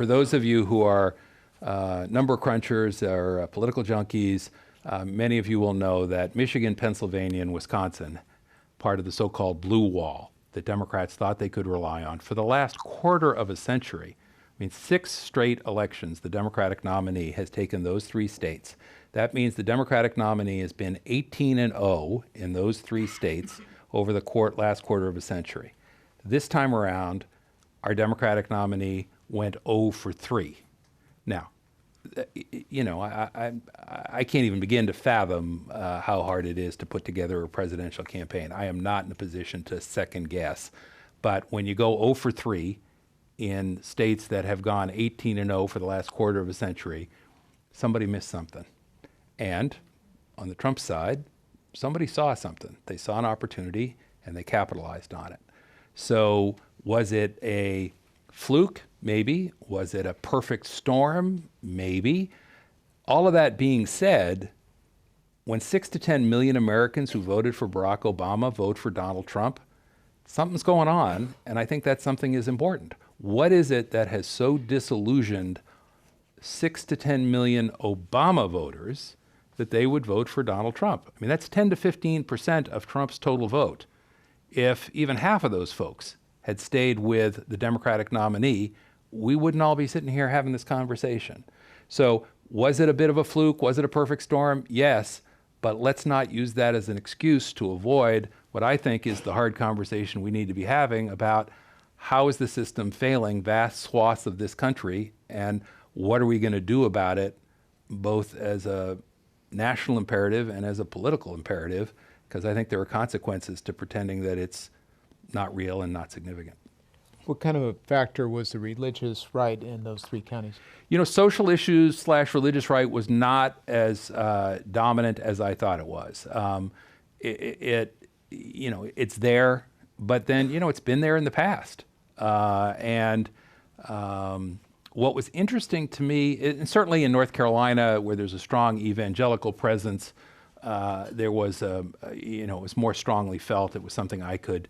those of you who are number crunchers or political junkies, many of you will know that Michigan, Pennsylvania, and Wisconsin, part of the so-called blue wall that Democrats thought they could rely on for the last quarter of a century. 6 straight elections, the Democratic nominee has taken those 3 states. That means the Democratic nominee has been 18-0 in those 3 states over the last quarter of a century. This time around, our Democratic nominee went 0 for 3. Now, I can't even begin to fathom how hard it is to put together a presidential campaign. I am not in a position to second guess. But when you go 0 for 3 in states that have gone 18-0 for the last quarter of a century, somebody missed something. And on the Trump side, somebody saw something. They saw an opportunity and they capitalized on it. So was it a fluke? Maybe. Was it a perfect storm? Maybe. All of that being said, when 6 to 10 million Americans who voted for Barack Obama vote for Donald Trump, something's going on, and I think that something is important. What is it that has so disillusioned 6 to 10 million Obama voters that they would vote for Donald Trump? That's 10 to 15% of Trump's total vote. If even half of those folks had stayed with the Democratic nominee, we wouldn't all be sitting here having this conversation. So was it a bit of a fluke? Was it a perfect storm? Yes, but let's not use that as an excuse to avoid what I think is the hard conversation we need to be having about how is the system failing vast swaths of this country, and what are we going to do about it, both as a national imperative and as a political imperative, because I think there are consequences to pretending that it's not real and not significant. What kind of a factor was the religious right in those 3 counties? Social issues / religious right was not as dominant as I thought it was. It's there, but then, it's been there in the past. What was interesting to me, and certainly in North Carolina, where there's a strong evangelical presence, there was it was more strongly felt. It was something I could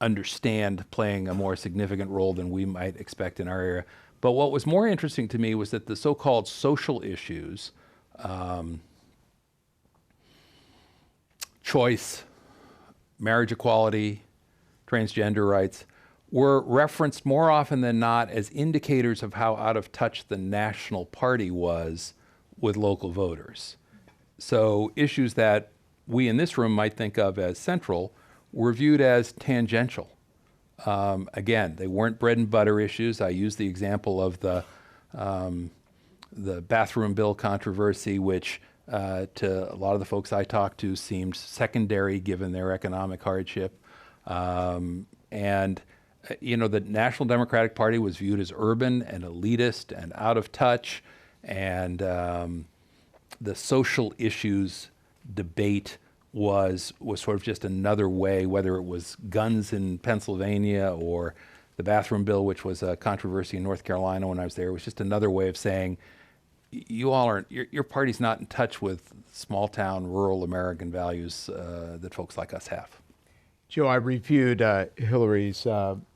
understand playing a more significant role than we might expect in our area. But what was more interesting to me was that the so-called social issues, choice, marriage equality, transgender rights, were referenced more often than not as indicators of how out of touch the national party was with local voters. So issues that we in this room might think of as central were viewed as tangential. Again, they weren't bread and butter issues. I used the example of the bathroom bill controversy, which to a lot of the folks I talked to seemed secondary given their economic hardship. The National Democratic Party was viewed as urban and elitist and out of touch, and the social issues debate was sort of just another way, whether it was guns in Pennsylvania or The bathroom bill, which was a controversy in North Carolina when I was there, was just another way of saying, you all aren't, your party's not in touch with small town, rural American values that folks like us have. Joe, I reviewed Hillary's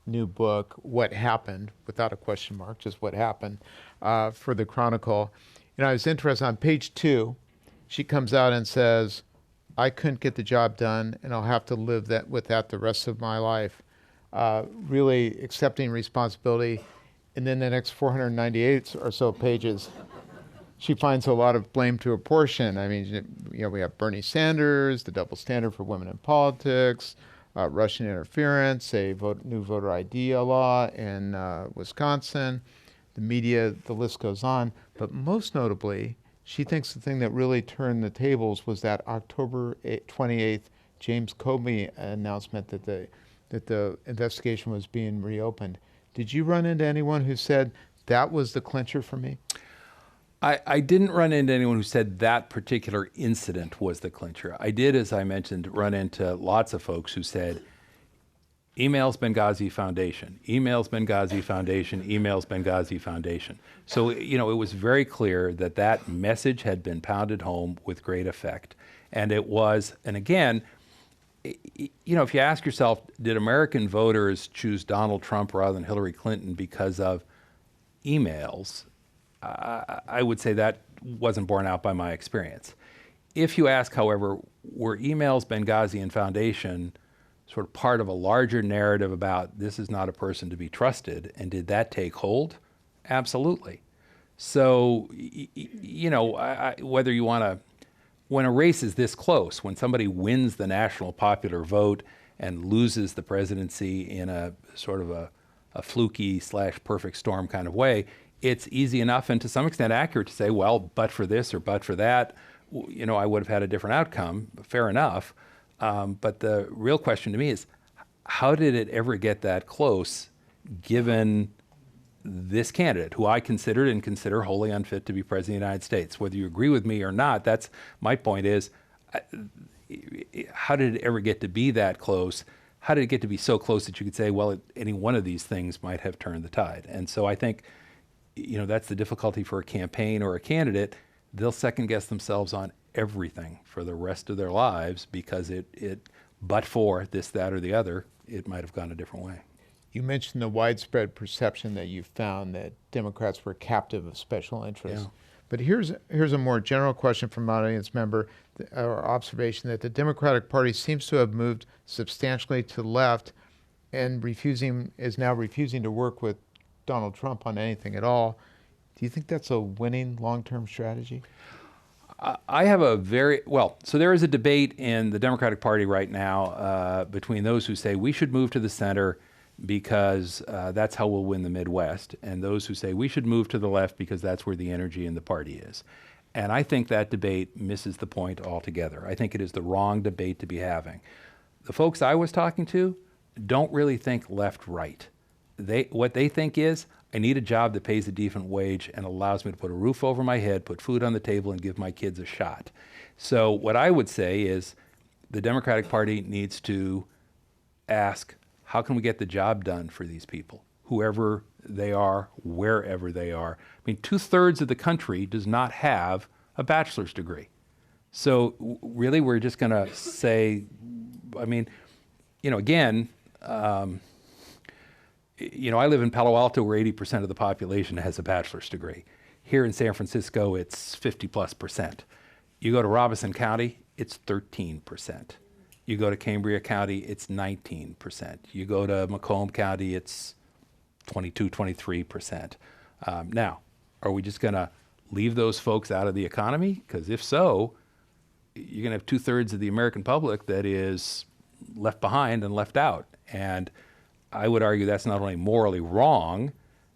new book, What Happened, without a question mark, just what happened, for the Chronicle. And I was interested, on page 2, she comes out and says, I couldn't get the job done, and I'll have to live with that the rest of my life. Really accepting responsibility. And then the next 498 or so pages, she finds a lot of blame to apportion. I mean, we have Bernie Sanders, the double standard for women in politics, Russian interference, a new voter ID law in Wisconsin, the media, the list goes on. But most notably, she thinks the thing that really turned the tables was that October 28th James Comey announcement that the investigation was being reopened. Did you run into anyone who said that was the clincher for me? I didn't run into anyone who said that particular incident was the clincher. I did, as I mentioned, run into lots of folks who said, emails Benghazi Foundation, emails Benghazi Foundation, emails Benghazi Foundation. So, it was very clear that that message had been pounded home with great effect. And it was, and again, if you ask yourself, did American voters choose Donald Trump rather than Hillary Clinton because of emails? I would say that wasn't borne out by my experience. If you ask, however, were emails Benghazi and Foundation sort of part of a larger narrative about this is not a person to be trusted, and did that take hold? Absolutely. So, whether you want to, when a race is this close, when somebody wins the national popular vote and loses the presidency in a sort of a fluky / perfect storm kind of way, it's easy enough and to some extent accurate to say, well, but for this or but for that, I would have had a different outcome. Fair enough. But the real question to me is, how did it ever get that close given this candidate, who I considered and consider wholly unfit to be president of the United States? Whether you agree with me or not, that's my point is, how did it ever get to be that close? How did it get to be so close that you could say, well, any one of these things might have turned the tide? And so I think, that's the difficulty for a campaign or a candidate. They'll second guess themselves on everything for the rest of their lives because but for this, that, or the other, it might have gone a different way. You mentioned the widespread perception that you found that Democrats were captive of special interests. Yeah. But here's a more general question from an audience member, or observation, that the Democratic Party seems to have moved substantially to the left and is now refusing to work with Donald Trump on anything at all. Do you think that's a winning long-term strategy? I have so there is a debate in the Democratic Party right now between those who say we should move to the center because that's how we'll win the Midwest, and those who say we should move to the left because that's where the energy in the party is. And I think that debate misses the point altogether. I think it is the wrong debate to be having. The folks I was talking to don't really think left-right. What they think is, I need a job that pays a decent wage and allows me to put a roof over my head, put food on the table, and give my kids a shot. So what I would say is the Democratic Party needs to ask, how can we get the job done for these people, whoever they are, wherever they are? I mean, 2/3 of the country does not have a bachelor's degree. So really, we're just going to say, again, I live in Palo Alto where 80% of the population has a bachelor's degree. Here in San Francisco, it's 50+%. You go to Robeson County, it's 13%. You go to Cambria County, it's 19%. You go to Macomb County, it's 22, 23%. Now, are we just going to leave those folks out of the economy? Because if so, you're going to have 2/3 of the American public that is left behind and left out. And I would argue that's not only morally wrong,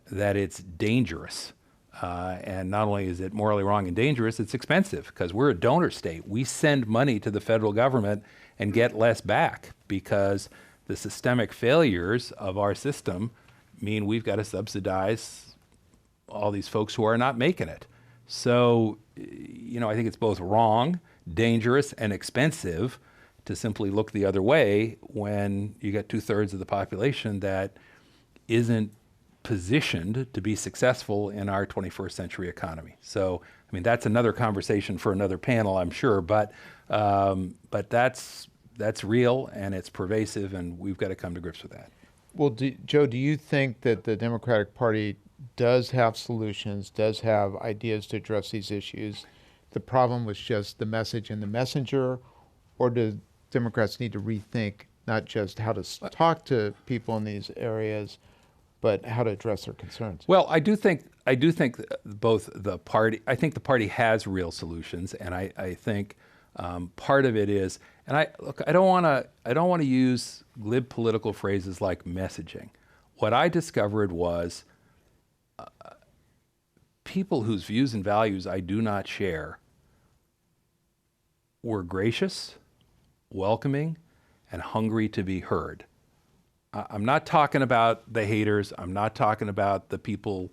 that it's dangerous. And not only is it morally wrong and dangerous, it's expensive because we're a donor state. We send money to the federal government and get less back because the systemic failures of our system mean we've got to subsidize all these folks who are not making it. So, I think it's both wrong, dangerous, and expensive to simply look the other way when you get 2/3 of the population that isn't positioned to be successful in our 21st century economy. So, I mean, that's another conversation for another panel, I'm sure, but that's real and it's pervasive, and we've got to come to grips with that. Well, Joe, do you think that the Democratic Party does have solutions, does have ideas to address these issues? The problem was just the message and the messenger, or do Democrats need to rethink not just how to talk to people in these areas, but how to address their concerns? Well, I do think both the party. I think the party has real solutions, and I think part of it is. And I don't want to use glib political phrases like messaging. What I discovered was people whose views and values I do not share were gracious, welcoming, and hungry to be heard. I'm not talking about the haters. I'm not talking about the people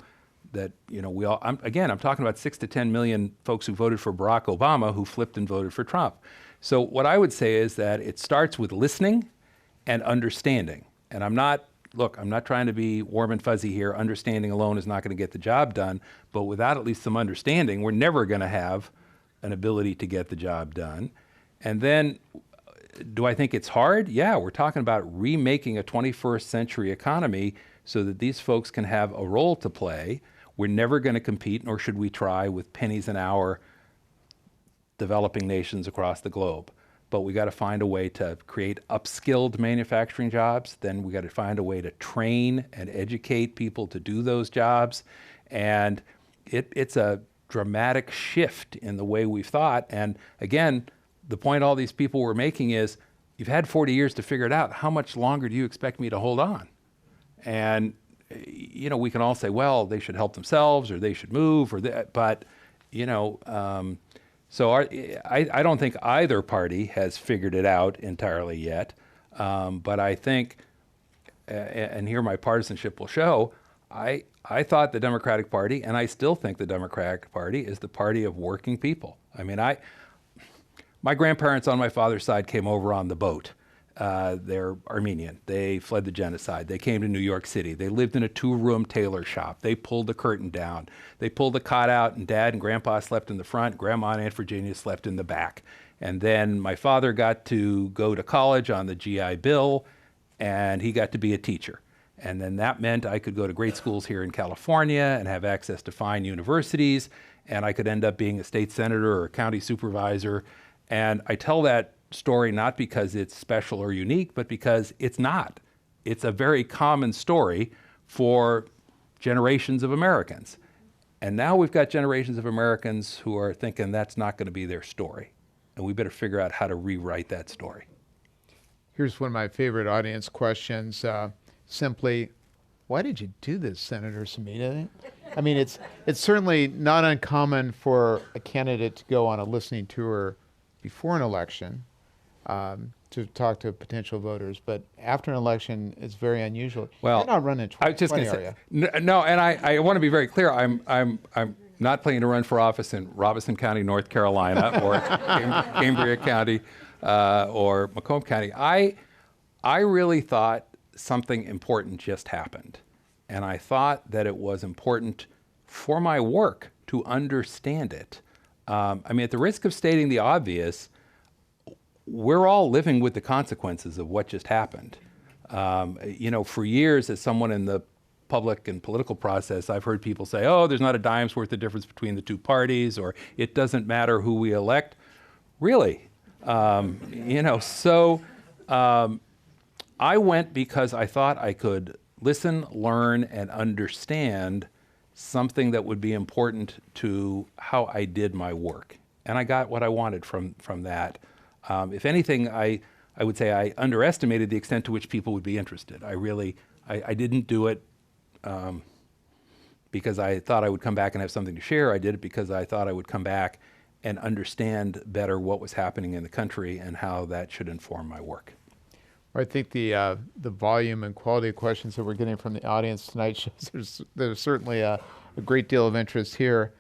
that, we all, I'm talking about 6 to 10 million folks who voted for Barack Obama who flipped and voted for Trump. So what I would say is that it starts with listening and understanding. And I'm not trying to be warm and fuzzy here. Understanding alone is not going to get the job done. But without at least some understanding, we're never going to have an ability to get the job done. And then, do I think it's hard? Yeah, we're talking about remaking a 21st century economy so that these folks can have a role to play. We're never going to compete, nor should we try, with pennies an hour developing nations across the globe. But we got to find a way to create upskilled manufacturing jobs. Then we got to find a way to train and educate people to do those jobs. And it's a dramatic shift in the way we've thought. And again, the point all these people were making is, you've had 40 years to figure it out. How much longer do you expect me to hold on? And, we can all say, well, they should help themselves or they should move or that, but, so I don't think either party has figured it out entirely yet. But I think, and here my partisanship will show, I thought the Democratic Party, and I still think the Democratic Party, is the party of working people. I mean, my grandparents on my father's side came over on the boat. They're Armenian. They fled the genocide. They came to New York City. They lived in a 2-room tailor shop. They pulled the curtain down. They pulled the cot out, and Dad and Grandpa slept in the front. Grandma and Aunt Virginia slept in the back. And then my father got to go to college on the GI Bill, and he got to be a teacher. And then that meant I could go to great schools here in California and have access to fine universities, and I could end up being a state senator or a county supervisor. And I tell that story not because it's special or unique, but because it's not. It's a very common story for generations of Americans. And now we've got generations of Americans who are thinking that's not going to be their story. And we better figure out how to rewrite that story. Here's one of my favorite audience questions. Simply, why did you do this, Senator Semita? I mean, it's certainly not uncommon for a candidate to go on a listening tour before an election to talk to potential voters, but after an election, it's very unusual. Well, you're not running 2020, I was just going to say, are you? no, and I want to be very clear. I'm not planning to run for office in Robeson County, North Carolina, or Cambria County, or Macomb County. I really thought something important just happened, and I thought that it was important for my work to understand it. I mean, at the risk of stating the obvious, we're all living with the consequences of what just happened. For years, as someone in the public and political process, I've heard people say, oh, there's not a dime's worth of difference between the two parties, or it doesn't matter who we elect. Really? I went because I thought I could listen, learn, and understand something that would be important to how I did my work. And I got what I wanted from that. If anything, I would say I underestimated the extent to which people would be interested. I didn't do it because I thought I would come back and have something to share. I did it because I thought I would come back and understand better what was happening in the country and how that should inform my work. I think the volume and quality of questions that we're getting from the audience tonight shows there's certainly a great deal of interest here.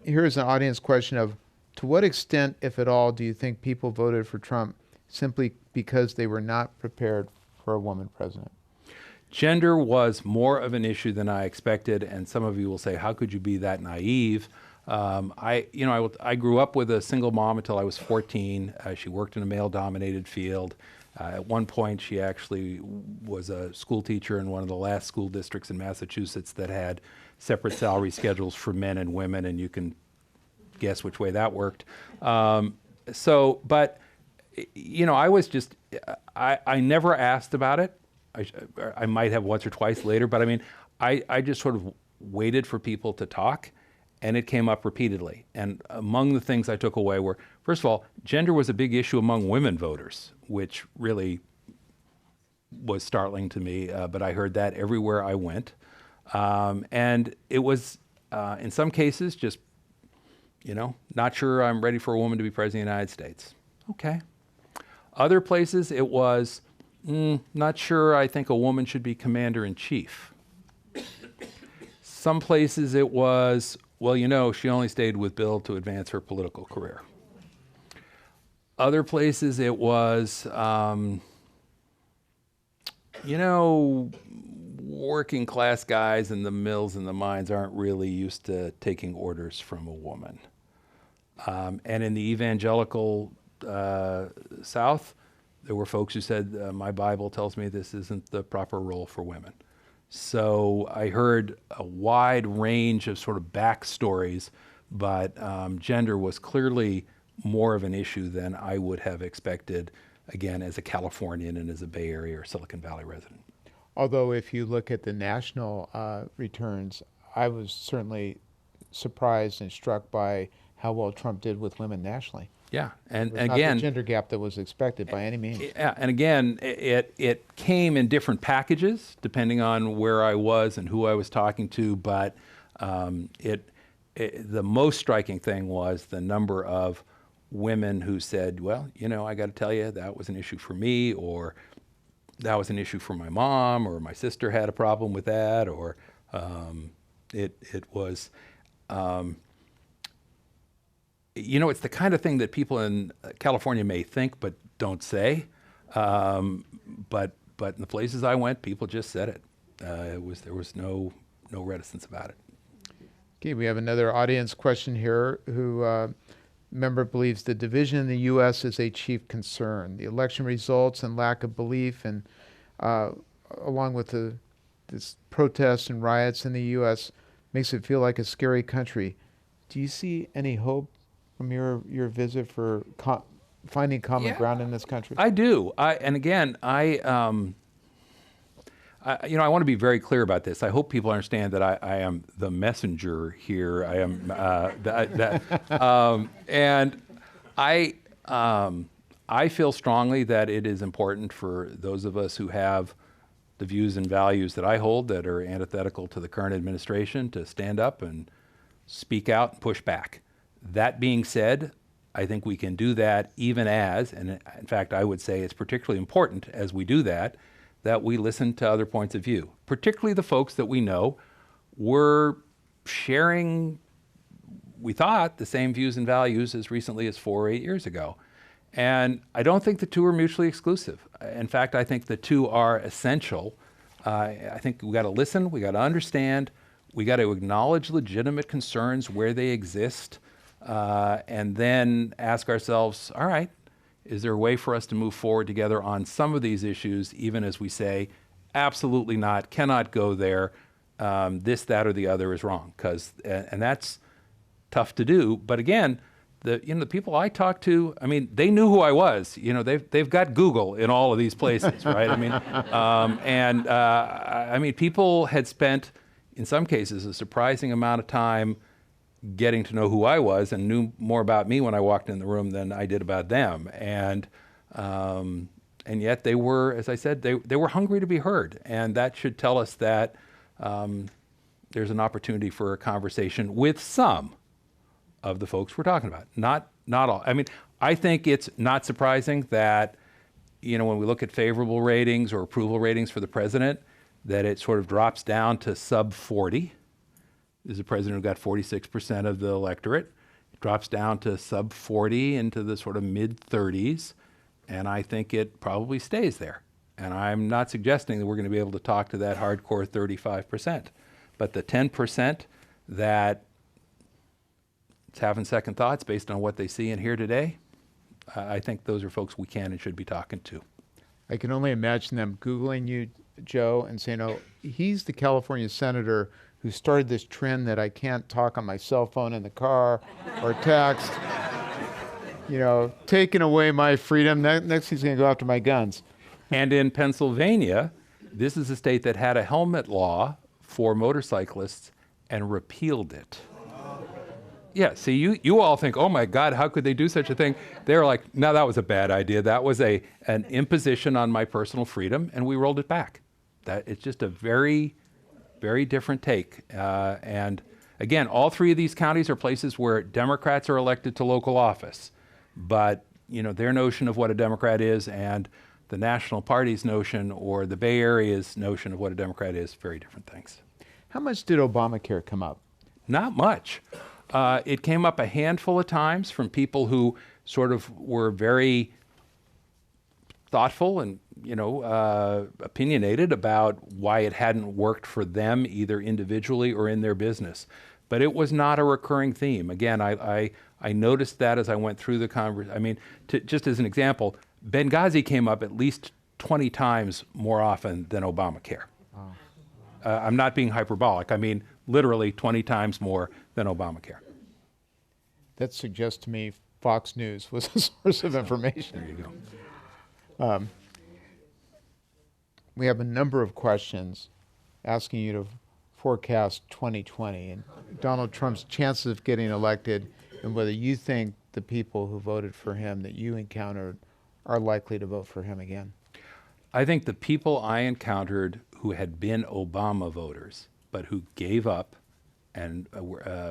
Here's an audience question of, to what extent, if at all, do you think people voted for Trump simply because they were not prepared for a woman president? Gender was more of an issue than I expected, and some of you will say, "How could you be that naive?" I grew up with a single mom until I was 14. She worked in a male-dominated field. At one point, she actually was a school teacher in one of the last school districts in Massachusetts that had separate salary schedules for men and women, and you can guess which way that worked. But I was just, I never asked about it. I might have once or twice later, but I mean, I just sort of waited for people to talk, and it came up repeatedly. And among the things I took away were, first of all, gender was a big issue among women voters, which really was startling to me, but I heard that everywhere I went. And it was, in some cases, just, not sure I'm ready for a woman to be president of the United States. Okay. Other places, it was, not sure I think a woman should be commander-in-chief. Some places it was, well, she only stayed with Bill to advance her political career. Other places it was, working class guys in the mills and the mines aren't really used to taking orders from a woman. And in the evangelical South, there were folks who said, my Bible tells me this isn't the proper role for women. So I heard a wide range of sort of backstories, but gender was clearly more of an issue than I would have expected, again, as a Californian and as a Bay Area or Silicon Valley resident. Although if you look at the national returns, I was certainly surprised and struck by how well Trump did with women nationally. Yeah, and Not again, the gender gap that was expected by any means. yeah, and again, it came in different packages depending on where I was and who I was talking to. But the most striking thing was the number of women who said, "Well, I got to tell you, that was an issue for me," or "That was an issue for my mom," or "My sister had a problem with that," or it was. It's the kind of thing that people in California may think but don't say. But in the places I went, people just said it. There was no reticence about it. Okay, we have another audience question here. Who member believes the division in the U.S. is a chief concern. The election results and lack of belief, and along with this protests and riots in the U.S. makes it feel like a scary country. Do you see any hope from your visit for finding common ground in this country? I do. I want to be very clear about this. I hope people understand that I am the messenger here. I am and I feel strongly that it is important for those of us who have the views and values that I hold that are antithetical to the current administration to stand up and speak out and push back. That being said, I think we can do that even as, and in fact, I would say it's particularly important as we do that we listen to other points of view, particularly the folks that we know were sharing, we thought, the same views and values as recently as 4 or 8 years ago. And I don't think the two are mutually exclusive. In fact, I think the two are essential. I think we got to listen, we got to understand, we got to acknowledge legitimate concerns where they exist, and then ask ourselves, all right, is there a way for us to move forward together on some of these issues, even as we say, absolutely not, cannot go there, this, that, or the other is wrong, and that's tough to do. But again, the people I talked to, I mean, they knew who I was. They've got Google in all of these places, right? I mean, people had spent, in some cases, a surprising amount of time getting to know who I was and knew more about me when I walked in the room than I did about them. And yet they were, as I said, they were hungry to be heard. And that should tell us that there's an opportunity for a conversation with some of the folks we're talking about. Not all. I mean, I think it's not surprising that, when we look at favorable ratings or approval ratings for the president, that it sort of drops down to sub 40. There's a president who got 46% of the electorate. It drops down to sub 40 into the sort of mid 30s, and I think it probably stays there. And I'm not suggesting that we're going to be able to talk to that hardcore 35%. But the 10% that is having second thoughts based on what they see and hear today, I think those are folks we can and should be talking to. I can only imagine them Googling you, Joe, and saying, oh, he's the California senator who started this trend that I can't talk on my cell phone in the car or text. You know, taking away my freedom. Next he's going to go after my guns. And in Pennsylvania, this is a state that had a helmet law for motorcyclists and repealed it. Yeah, see, you all think, oh my God, how could they do such a thing? They're like, no, that was a bad idea. That was an imposition on my personal freedom, and we rolled it back. It's just a very, very different take. And again, all three of these counties are places where Democrats are elected to local office. But, you know, their notion of what a Democrat is and the National Party's notion or the Bay Area's notion of what a Democrat is, very different things. How much did Obamacare come up? Not much. It came up a handful of times from people who sort of were very thoughtful and, you know, opinionated about why it hadn't worked for them either individually or in their business. But it was not a recurring theme. Again, I noticed that as I went through the conversation. I mean, just as an example, Benghazi came up at least 20 times more often than Obamacare. Oh. I'm not being hyperbolic. I mean, literally 20 times more than Obamacare. That suggests to me Fox News was a source of information. There you go. We have a number of questions asking you to forecast 2020 and Donald Trump's chances of getting elected and whether you think the people who voted for him that you encountered are likely to vote for him again. I think the people I encountered who had been Obama voters, but who gave up and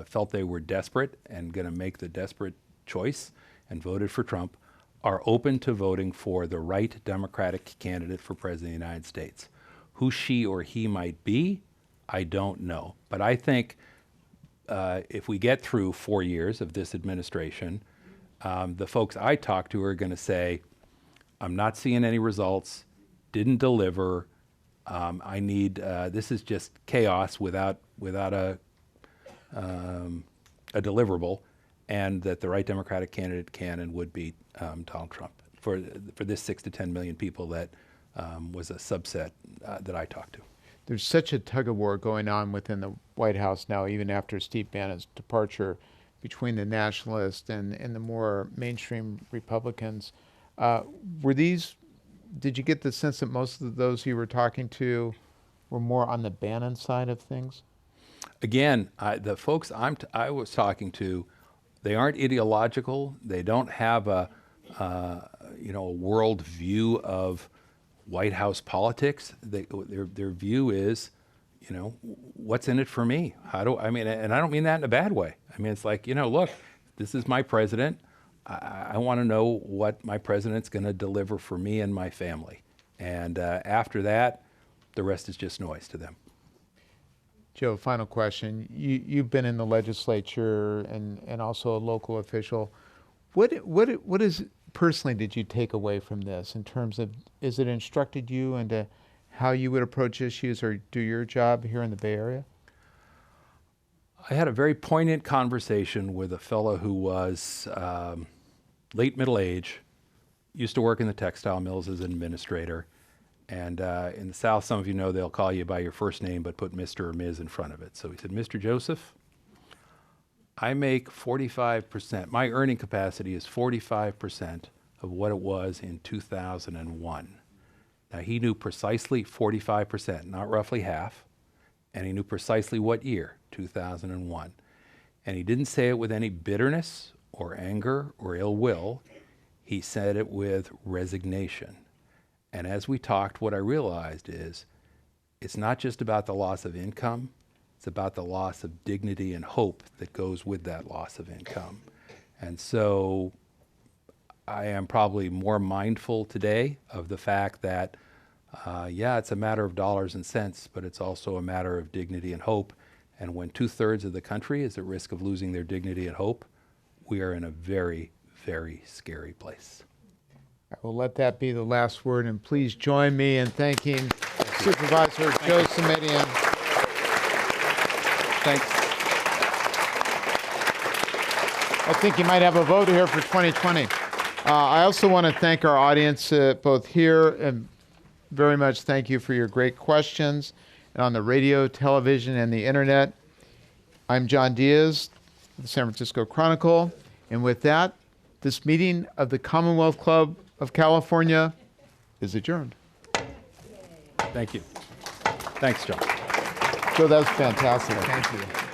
felt they were desperate and going to make the desperate choice and voted for Trump, are open to voting for the right Democratic candidate for President of the United States. Who she or he might be, I don't know. But I think if we get through 4 years of this administration, the folks I talk to are going to say, I'm not seeing any results, didn't deliver, I need, this is just chaos without a deliverable, and that the right Democratic candidate can and would beat Donald Trump for this 6 to 10 million people that was a subset that I talked to. There's such a tug of war going on within the White House now, even after Steve Bannon's departure, between the nationalists and the more mainstream Republicans. Did you get the sense that most of those you were talking to were more on the Bannon side of things? Again, the folks I was talking to, they aren't ideological. They don't have a world view of White House politics. Their view is, you know, what's in it for me? And I don't mean that in a bad way. I mean, it's like, you know, look, this is my president. I want to know what my president's going to deliver for me and my family. And after that, the rest is just noise to them. Joe, final question. You've been in the legislature and also a local official. What is personally did you take away from this in terms of, is it instructed you into how you would approach issues or do your job here in the Bay Area? I had a very poignant conversation with a fellow who was late middle age, used to work in the textile mills as an administrator. And in the South, some of you know they'll call you by your first name but put Mr. or Ms. in front of it. So he said, Mr. Joseph, I make 45%. My earning capacity is 45% of what it was in 2001. Now, he knew precisely 45%, not roughly half, and he knew precisely what year, 2001. And he didn't say it with any bitterness or anger or ill will. He said it with resignation. And as we talked, what I realized is it's not just about the loss of income, it's about the loss of dignity and hope that goes with that loss of income. And so I am probably more mindful today of the fact that, it's a matter of dollars and cents, but it's also a matter of dignity and hope. And when 2/3 of the country is at risk of losing their dignity and hope, we are in a very, very scary place. I will let that be the last word, and please join me in thanking Supervisor Joe Simitian. Thanks. I think you might have a vote here for 2020. I also want to thank our audience both here, and very much thank you for your great questions, and on the radio, television, and the internet. I'm John Diaz, of the San Francisco Chronicle, and with that, this meeting of the Commonwealth Club of California is adjourned. Thank you. Thanks, John. So that was fantastic. Thank you.